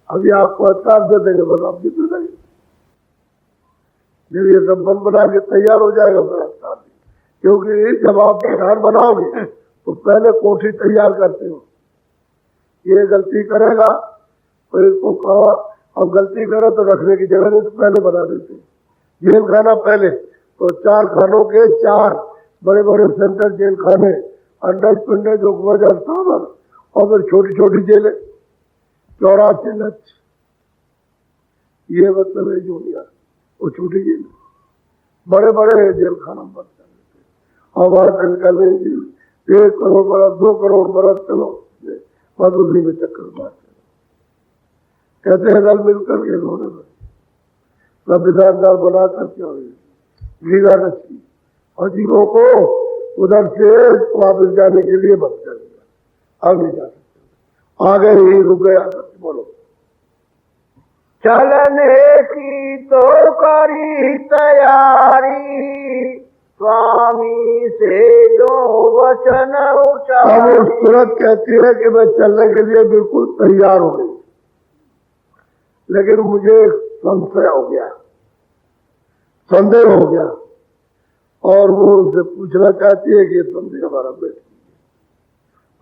अभी आपको अच्छा दे देंगे, बस आप जितने देंगे जब ये सब बन बना के तैयार हो जाएगा फिर अच्छा। क्योंकि जब आप प्रधान बनाओगे तो पहले कोठी तैयार करते हो, ये गलती करेगा तो इसको कहा, अब गलती करे तो रखने की जगह नहीं तो पहले बना देते। जेल खाना पहले, तो 4 खानों के 4 बड़े बड़े सेंटर जेल खाने, अंडज, पिंड, जो स्थावर, और फिर छोटी छोटी जेलें, 84 लक्ष्य। ये मतलब है जूनियर, वो छोटी जेल, बड़े बड़े जेल खाना बंद कर देते। और निकलेंगे 1 करोड़ बरस, 2 करोड़ बरस, चलो बस उसी में चक्कर मारते। कहते हैं दल मिलकर के इन्होंने संविधानदार बना करके लीगा रची, और जीवों को उधर से वापस जाने के लिए बंद कर दिया। अब नहीं जा सकते, आगे ही रुक गया। बोलो। चलने की तो करी तैयारी, स्वामी से जो वचन उचारी। अब सूरत कहती है कि मैं चलने के लिए बिल्कुल तैयार हो गई, लेकिन मुझे संशय हो गया, संदेह हो गया, और वो उनसे पूछना चाहती है कि संदेह हमारा बेटा,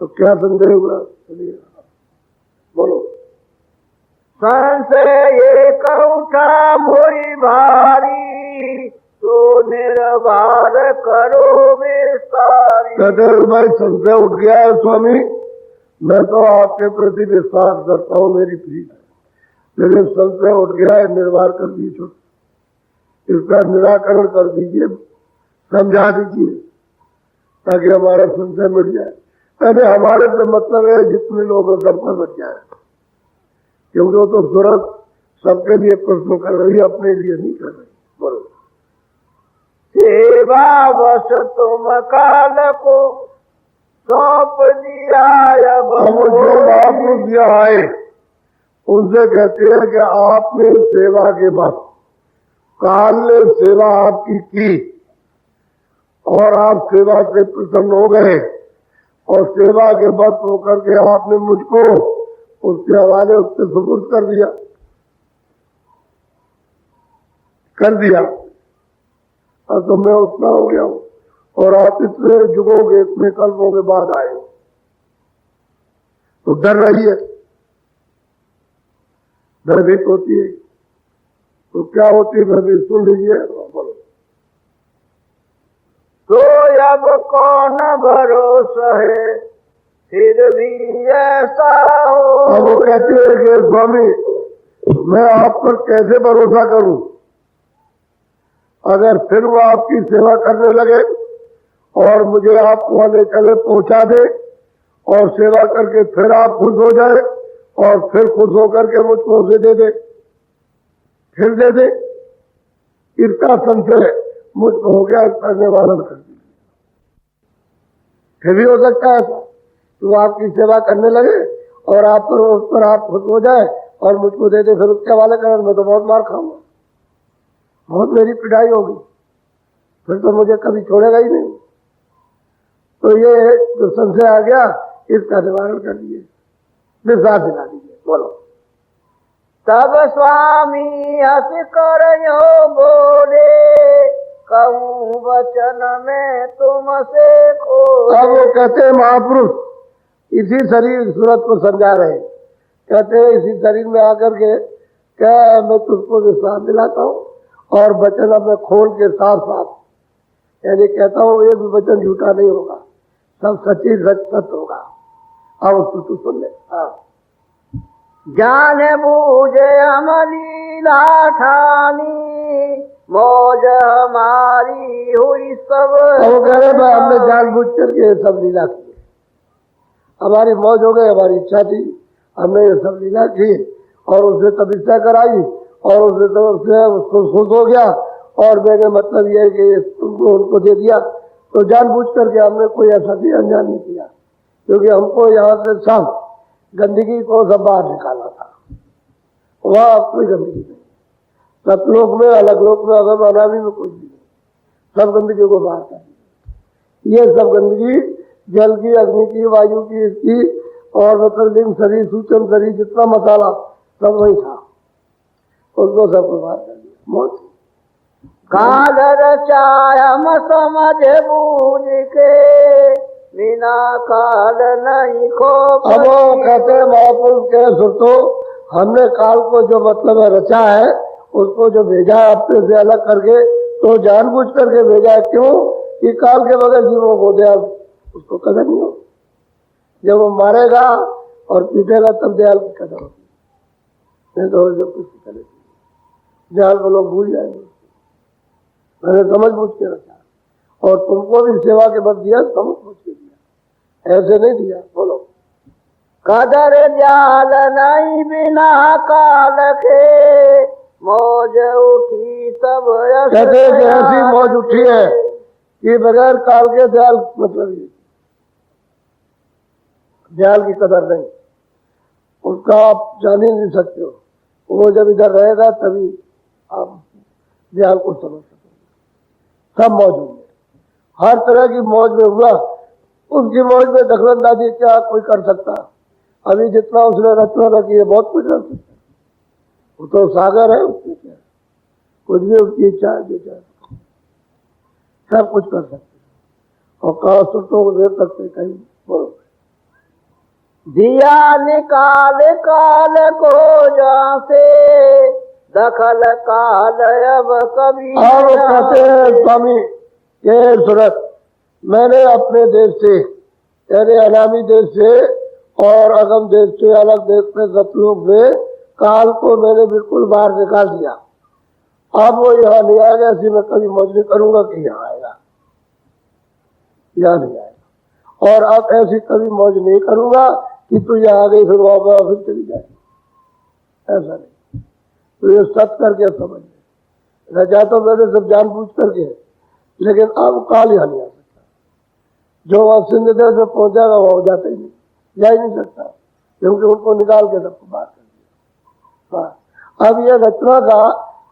तो क्या संदेह हुआ? बोलो। संशय एक उठा मोरी भारी, तो निर्वार करो विस्तारी। कहते भाई संशय उठ गया है स्वामी, मैं तो आपके प्रति विश्वास करता हूँ, मेरी प्रीत है, लेकिन संशय उठ गया है, निर्वार कर दीजिए, इसका निराकरण कर दीजिए, समझा दीजिए। ताकि हमारा संशय मिट जाए। अरे हमारे से मतलब है जितने लोग हैं सबका मिट जाए, क्योंकि वो तो सूरत सबके लिए प्रश्न कर रही है, अपने लिए नहीं कर रही। बोलो। सेवा बस तुम काल को सौंप दिया। अब जो महापुरुष यहाँ आए उनसे कहते हैं कि आपने सेवा के बाद काल ने सेवा आपकी की और आप सेवा से प्रसन्न हो गए और सेवा के बाद होकर के आपने मुझको उसके हवाले उससे सुपुर्द कर दिया। अब तो मैं उतना हो गया हूं और आप इतने युगों के इतने कल्पों के बाद आए हो, तो डर रही है, भयभीत होती है। तो क्या होती है भयभीत? सुन लीजिए। बोलो। तो अब कौन भरोसा है फिर भी ऐसा हो। अब वो कहते हैं कि स्वामी मैं आप पर कैसे भरोसा करूं, अगर फिर वो आपकी सेवा करने लगे और मुझे आप वहां ले चले पहुंचा दे और सेवा करके फिर आप खुश हो जाए और फिर खुश होकर के मुझको उसे दे दे, फिर दे दे, इसका संशय मुझको हो गया, इसका निवारण कर दीजिए। फिर भी हो सकता है ऐसा तो आपकी सेवा करने लगे और आप पर उस पर आप खुश हो जाए और मुझको दे दे, फिर उसके हवाले करने में तो बहुत मार खाऊंगा, बहुत मेरी पिटाई होगी, फिर तो मुझे कभी छोड़ेगा ही नहीं। तो ये जो संशय आ गया इसका निवारण कर दिए, विश्वास दिला दीजिए। बोलो। तब स्वामी हंस कर यो बोले कहूँ वचन में तुमसे खो। अब वो कहते हैं महापुरुष इसी शरीर सूरत को समझा रहे, कहते हैं इसी शरीर में आकर के क्या मैं तुझको विश्वास दिलाता हूँ और वचन अब मैं खोल के साफ साफ यानी कहता हूँ एक भी वचन झूठा नहीं होगा, सब सच्ची सच होगा। अब तू सुन ले। जान बूझे अमलीला ठानी मौज हमारी हुई सब। वो कह रहे भाई हमने जानबूझ करके सब लीला की, हमारी मौज हो गई, हमारी इच्छा थी, हमने ये सब लीला की और उससे तपस्या कराई और उससे तो उसको खुश हो गया और मेरे मतलब ये है कि तुमको उनको दे दिया। तो जानबूझ करके हमने कोई ऐसा भी अनजान नहीं किया, क्योंकि हमको यहाँ से सब गंदगी को सब बाहर निकाला था, वहाँ कोई गंदगी नहीं, सतलोक में अलग लोक में अगर अनामी में कुछ भी नहीं, सब गंदगी को बाहर कर दिया। ये सब गंदगी जल की, अग्नि की, वायु की, इसकी और मतलब लिंग शरीर सूचन शरीर जितना मसाला सब वही था, उसको सबको बाहर कर दिया। मौत काल रचायम समझ बूझ के बिना काल नहीं खो। अब वो कहते हैं महापुरुष के सुरतो हमने काल को जो मतलब है रचा है उसको जो भेजा है अपने से अलग करके, तो जानबूझ करके भेजा है। क्यों? कि काल के बगैर जीवों को दयाल उसको कदर नहीं हो, जब वो मारेगा और पीटेगा तब दयाल की कदर होगी, नहीं तो जब कुछ करे दयाल को लोग भूल जाएंगे। मैंने समझ बूझ के रखा और तुमको भी सेवा के बाद दिया, समझ बूझ के दिया, ऐसे नहीं दिया। बोलो। कदर जाल नहीं बिना काल के मौज उठी सब। कहते हैं कि ऐसी मौज उठी है कि बगैर काल के दयाल मतलब ये दयाल की कदर नहीं, उसका आप जान ही नहीं सकते हो। वो जब इधर रहेगा तभी आप दयाल को समझ सकते। सब मौज हुई, हर तरह की मौज में हुआ, उसकी मौज में दखलंदाजी क्या कोई कर सकता? अभी जितना उसने रचना रखी है बहुत कुछ रख सकता, वो तो सागर है, उसमें क्या कुछ भी उसकी इच्छा है जो चाहे सब कुछ कर सकते और कहा सुरतों को दे सकते कहीं। बोलो। दिया निकाल काल को जहाँ से दखल काल अब कभी। और कहते हैं स्वामी ये सूरत मैंने अपने देश से यानी अनामी देश से और अगम देश से अलग देश में सतलोक में काल को मैंने बिल्कुल बाहर निकाल दिया। अब वो यहाँ नहीं आएगा, ऐसी मैं कभी मौज नहीं करूंगा कि यहाँ आएगा। या नहीं आएगा। और अब ऐसी कभी मौज नहीं करूंगा कि तू यहाँ आ गई फिर वापस चली जाएगी, ऐसा नहीं। तो ये सत करके समझ ले, रजा तो मैंने सब जानबूझ करके, लेकिन अब काल यहाँ नहीं आ सकता। जो अब सिंध देश में पहुंचेगा वो जाता ही नहीं, जा ही नहीं सकता, क्योंकि उनको निकाल के सबको बाहर कर दिया। हाँ, अब ये रचना का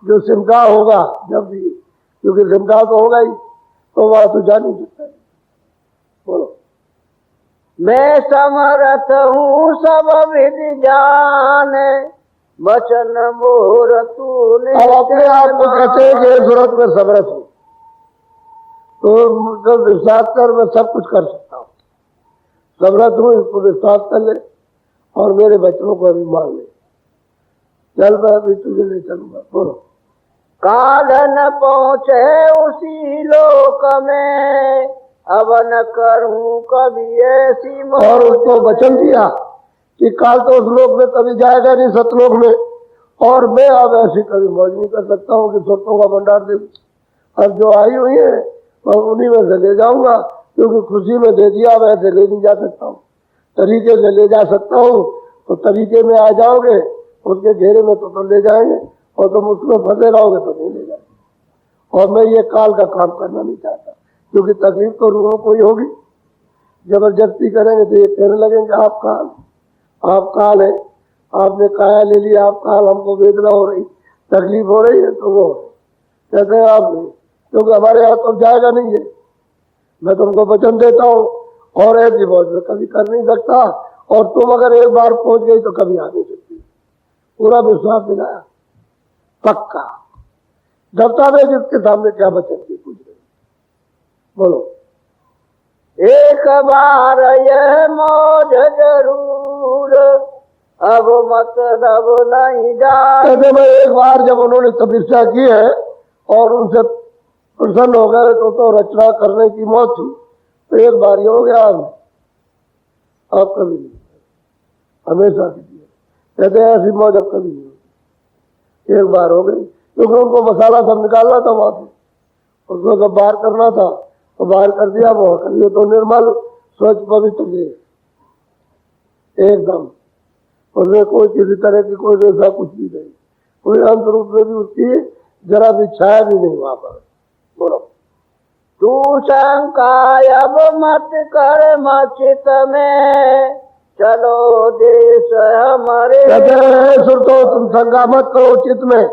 जो सिमटा होगा जब भी, क्योंकि सिमटा तो होगा ही, तो वहां तो जा नहीं सकता। बोलो। मैं समर्थ हूँ सब विधि जाने, वचन मोर तूने। अब अपने आप को कहते हैं कि सूरत में समर्थ हूँ, तो जब विश्वास कर मैं सब कुछ कर सकता हूँ। समर्थ हूँ, इसको विश्वास कर ले और मेरे बच्चों को अभी मान ले। चल मैं अभी तुझे ले चलूंगा। बोलो। काल न पहुँचे उसी लोक में, अब न करूँ कभी ऐसी और उसको वचन दिया कि काल तो उस लोक में कभी जाएगा नहीं, सतलोक में, और मैं अब ऐसी कभी मौज नहीं कर सकता हूँ कि स्वतों का भंडार दे। अब जो आई हुई है मैं उन्हीं में से ले जाऊंगा, क्योंकि खुशी में दे दिया, अब ऐसे ले नहीं जा सकता हूँ। तरीके से ले जा सकता हूँ तो तरीके में आ जाओगे, उसके घेरे में तो ले जाएंगे, और तुम उसमें फंसे रहोगे तो नहीं ले जाएंगे। और मैं ये काल का काम करना नहीं चाहता, क्योंकि तकलीफ तो रूहों को ही होगी। जबरदस्ती करेंगे तो ये कहने लगेंगे आप काल है, आपने काया ले लिया, आप काल, हमको वेदना हो रही, तकलीफ हो रही है, तो वो कहते हैं आप नहीं, क्योंकि हमारे हाथ तो जाएगा नहीं है। मैं तुमको वचन देता हूँ और ऐसी मौज में कभी कर नहीं सकता, और तुम अगर एक बार पहुंच गई तो कभी आ नहीं सकती। पूरा विश्वास दिलाया, पक्का। दबता है जिसके सामने क्या बचन की पूछ रहे। बोलो। एक बार यह मौज जरूर, अब मतलब नहीं जाए। कहते मैं एक बार जब उन्होंने तपस्या की है और उनसे प्रसन्न हो गए तो रचना करने की मौत थी, तो एक बार ये हो गया, अब कभी नहीं, हमेशा की। कहते हैं ऐसी मौज अब कभी नहीं होगी, एक बार हो गई, क्योंकि उनको मसाला सब निकालना था वहां से, उसको सब बाहर करना था, तो बाहर कर दिया। वो कर लिया तो निर्मल स्वच्छ पवित्र एकदम, उसमें कोई किसी तरह की कोई रेखा कुछ भी नहीं, कोई अंत रूप में भी उसकी जरा भी छाया भी नहीं वहां पर। बोलो। तू शंका अब मत कर मचित में, चलो देश हमारे। कहते हैं सुर तो तुम शंका मत करो चित्त में,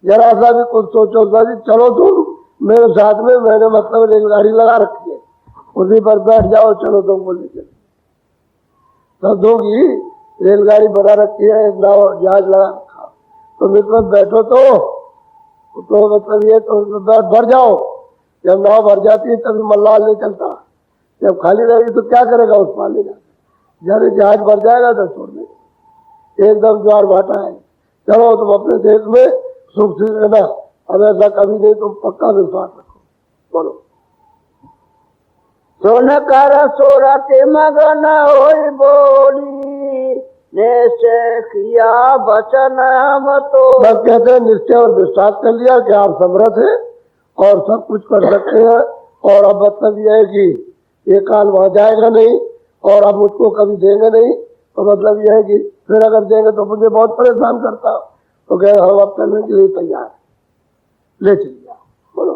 जरा सा भी कुछ सोचो साजी, चलो तुम मेरे साथ में, मैंने मतलब रेलगाड़ी लगा रखी है, उसी पर बैठ जाओ, चलो तुमको ले चलो। सब दोगी रेलगाड़ी बना रखी है, नाव जहाज लगा रखा, तुम इसमें बैठो तो मतलब ये तो भर जाओ। जब नाव भर जाती है तभी मल्लाल नहीं चलता, जब खाली रहेगी तो क्या करेगा उस पार ले जाकर। जब जहाज भर जाएगा तो छोड़ दे, एकदम ज्वार भाटा है, चलो तुम अपने देश में सुख से रहना। अब ऐसा कभी नहीं, तुम पक्का विश्वास रखो। बोलो। सुन कर सूरत मगन हो बोली, निश्चय किया वचन हम तो। बस कहते हैं निश्चय और विश्वास कर लिया कि आप समर्थ हैं और सब कुछ कर सकते हैं, और अब मतलब यह है कि ये काल वहां जाएगा नहीं और अब मुझको कभी देंगे नहीं, तो मतलब यह है कि फिर अगर देंगे तो मुझे बहुत परेशान करता, तो कहे हम अब करने के लिए तैयार, ले चलिए। बोलो।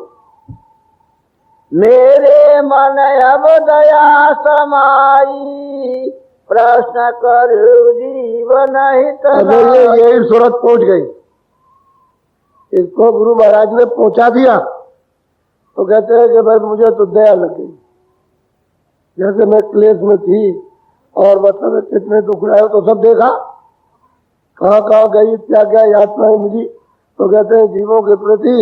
मेरे मन अब दया समाई, प्रश्न कर जीवन हित। यही सूरत पहुंच गई, इसको गुरु महाराज ने पहुंचा दिया, तो कहते हैं कि भाई मुझे तो दया लग गई। जैसे मैं क्लेश में थी और मतलब कितने दुख रहे हो तो सब देखा, कहाँ कहाँ गई, क्या क्या यातनाएं मिली, तो कहते हैं जीवों के प्रति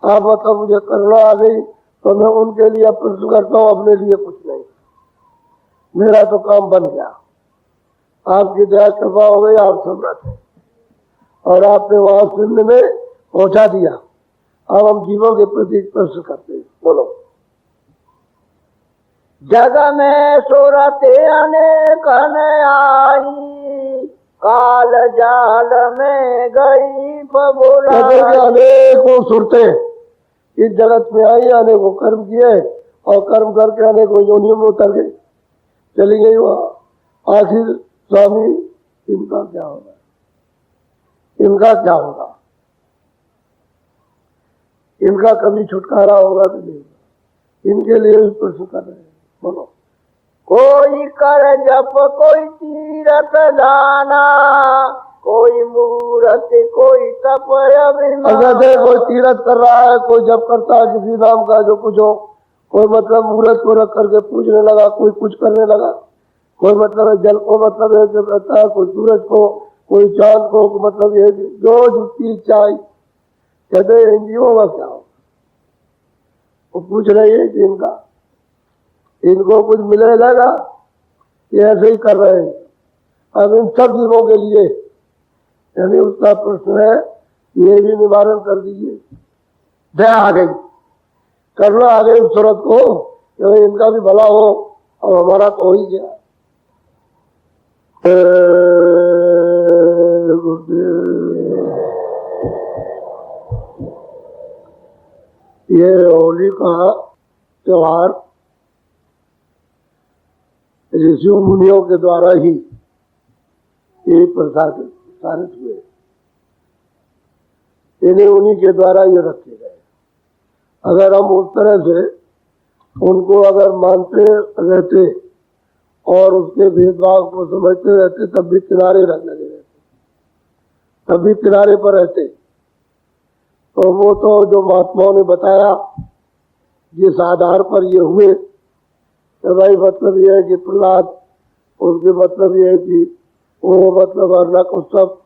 आप मतलब मुझे करुणा आ गई, तो मैं उनके लिए प्रश्न करता हूँ, अपने लिए कुछ नहीं, मेरा तो काम बन गया। आपकी दया कृपा हो गई, आप समर्थ हैं और आपने वहां सिंध में पहुंचा दिया। अब हम जीवों के प्रति प्रश्न करते हैं। बोलो। जग में सूरत अनेक आई, काल जाल में गई बबुला। अनेकों सूरतें इस जगत में आई, अनेकों कर्म किए और कर्म करके अनेक योनियों में उतर गई, चली गई वहां। आखिर स्वामी इनका क्या होगा, इनका क्या होगा, इनका कभी छुटकारा होगा कि नहीं, इनके लिए भी प्रश्न कर रहे हैं। बोलो। कोई कर जप कोई तीरथ दाना, कोई मूरत कोई तप अगर देखो कोई तीरथ कर रहा है, कोई जप करता है किसी नाम का जो कुछ हो, कोई मतलब मूर्त को रख करके पूजने लगा, कोई कुछ करने लगा, कोई मतलब जल को मतलब है जो करता है, कोई सूरज को, कोई चांद को, मतलब ये जो जिसकी इच्छा आई। कहते हैं इन जीवों का क्या हो, वो पूछ रही है कि इनको कुछ मिले लगा, ये ऐसे ही कर रहे हैं। अब इन सब जीवों के लिए यानी उसका प्रश्न है, ये भी निवारण कर दीजिए। दया आ गई, करना आ गई उस सूरत को कि इनका भी भला हो और हमारा तो हो ही गया। ये होली का त्योहार ऋषियों मुनियों के द्वारा ही ये प्रसारित हुए, इन्हें उन्हीं के द्वारा ये रखे गए। अगर हम उस तरह से उनको अगर मानते रहते और उसके भेदभाव को समझते रहते, तब भी किनारे रह लगे रहते, तब भी किनारे पर रहते। तो वो तो जो महात्माओं ने बताया जिस आधार पर ये हुए, तो भाई मतलब ये है कि प्रहलाद, उसके मतलब ये है कि वो मतलब अल्लाह को सब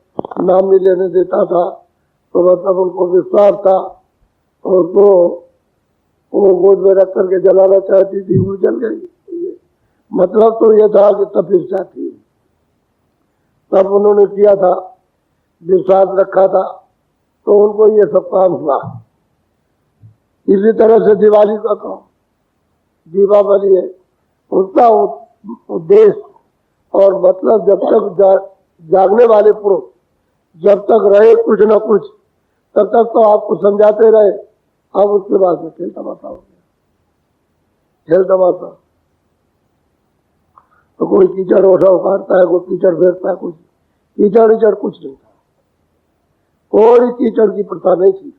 नाम नहीं लेने देता था, तो मतलब उनको विश्वास था, और वो गोद में रख करके जलाना चाहती थी, वो जल गई। मतलब तो ये था कि तपस्या थी, तब उन्होंने किया था, विश्वास रखा था, तो उनको ये सब काम हुआ। इसी तरह से दिवाली का काम, दीपावली है, उसका उद्देश्य और मतलब जब तक जागने वाले पुरुष जब तक रहे कुछ न कुछ, तब तक तो आपको समझाते रहे। अब उसके बाद में खेल तमाशा हो गया, खेल तमाशा। तो कोई कीचड़ ओढ़ा उखाड़ता है, कोई कीचड़ फेंकता है, कुछ कीचड़ कुछ नहीं था, कोई कीचड़ की प्रथा नहीं थी,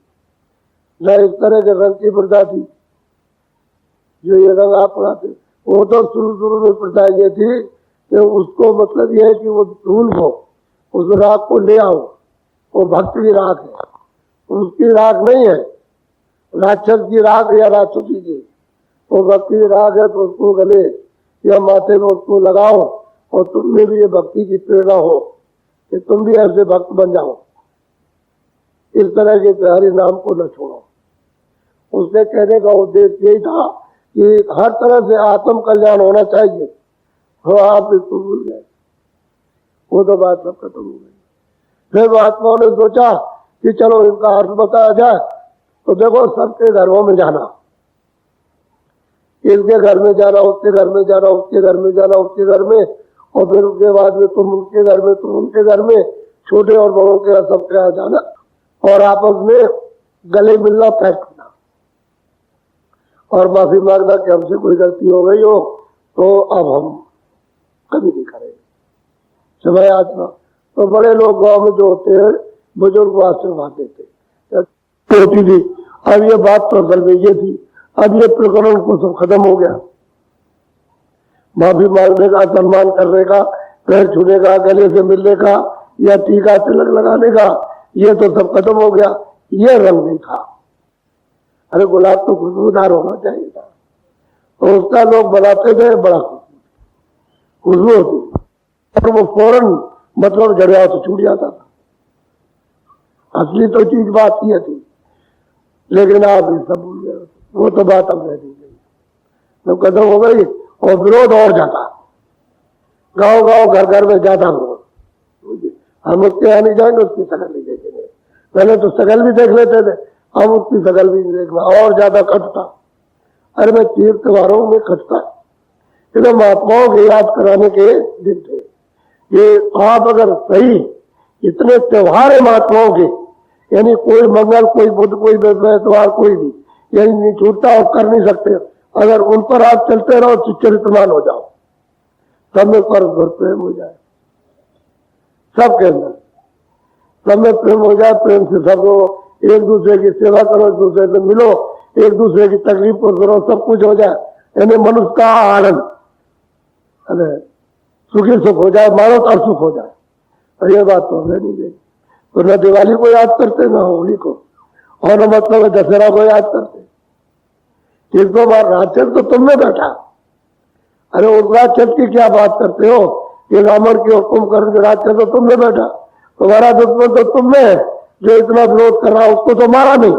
न इस तरह के रंग की प्रथा थी जो ये रंग आप पढ़ाते। वो तो शुरू में प्रथा ये थी कि उसको मतलब ये है कि वो धूल को, उस राग को ले आओ, वो भक्त की राग है, उसकी राग नहीं है राक्षस की राग या राक्षसी की, वो भक्ति की राग है। तो उसको गले या माथे में उसको लगाओ और तुम में भी ये भक्ति की प्रेरणा हो कि तुम भी ऐसे भक्त बन जाओ। इस तरह के हरि नाम को न छोड़ो। उससे कहने का उद्देश्य यही था कि हर तरह से आत्म कल्याण होना चाहिए। हाँ, आप इसको भूल गए, वो तो बात सब खत्म हो गई। फिर महात्माओं ने सोचा कि चलो इनका अर्थ बताया जाए। तो देखो, सबके घरों में जाना, इसके घर में जाना, उसके घर में जाना, उसके घर में जाना, उसके घर में, और फिर उसके बाद में तुम उनके घर में, तुम उनके घर में, छोटे और बड़ों के सबके यहाँ जाना और आपस में गले मिलना, पैक करना और माफी मांगना कि हमसे कोई गलती हो गई हो तो अब हम कभी नहीं करेंगे, समय आचना। तो बड़े लोग गांव में जो होते हैं, बुजुर्ग आशीर्वाद देते होती थी। अब ये बात तो असल में ये थी, अब ये प्रकरण को सब खत्म हो गया। माफी मांगने का, सम्मान करने का, पैर छूने का, गले से मिलने का या टीका तिलक लगाने का, ये तो सब खत्म हो गया। ये रंग नहीं था। अरे गुलाब तो खुशबूदार होना चाहिए था, तो उसका लोग बनाते थे, बड़ा खुशबू होती, और वो फौरन मतलब जड़िया तो छूट जाता था। असली तो चीज बात ये थी, लेकिन आप ये सब भूल गए। वो तो बात अब रह नहीं गई, तो खत्म हो गई और विरोध और जाता, गांव गांव घर घर में जाता विरोध। हम उसके यहाँ नहीं जाएंगे, उसकी शकल नहीं देखेंगे। पहले तो शकल भी देख लेते थे, अब उसकी शकल भी नहीं देखना, और ज्यादा खटता। अरे मैं तीर्थ त्योहारों में खटता, तो महात्माओं के याद कराने के दिन थे। ये आप अगर सही इतने त्योहार है महात्माओं के, यानी कोई मंगल, कोई बुध, कोई त्योहार, कोई भी यानी नहीं छूटता और कर नहीं सकते। अगर उन पर आप चलते रहो तो चरित्रमान हो जाओ, सब में परस्पर प्रेम हो जाए, सबके अंदर सब में प्रेम हो जाए। प्रेम से सब लोग एक दूसरे की सेवा करो, एक दूसरे से मिलो, एक दूसरे की तकलीफ को करो, सब कुछ हो जाए। यानी मनुष्य का आनंद, अरे सुखी सुख हो जाए, मानो और सुख हो जाए। और ये बात तो हमें नहीं देगी। तो न दिवाली को याद करते, न होली को, और न मतलब दशहरा को याद करते। एक दो बार राक्षस तो तुम में बैठा, अरे उस राक्षस की क्या बात करते हो? ये रावण की हुक्म कर राक्षस तो तुम में बैठा, तुम्हारा दुश्मन तो तुम में है, जो इतना विरोध कर रहा उसको तो मारा नहीं,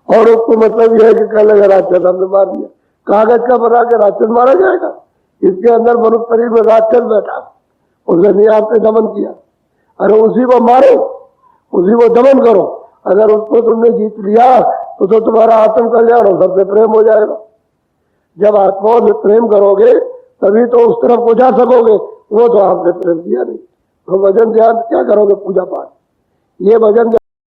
और उसको मतलब यह है कि कह लगा राक्षस हमने मार दिया। कागज का बना के राक्षस मारा जाएगा? इसके अंदर मनुष्य शरीर में राक्षस बैठा, उसने नहीं आपने दमन किया। अरे उसी को मारो, उसी को दमन करो। अगर उसको तुमने जीत लिया तो तुम्हारा आत्म कल्याण हो, सबसे प्रेम हो जाएगा। जब आत्माओं से प्रेम करोगे तभी तो उस तरफ को जा सकोगे। वो तो आपने प्रेम किया नहीं, तो भजन ध्यान क्या करोगे? पूजा पाठ, ये भजन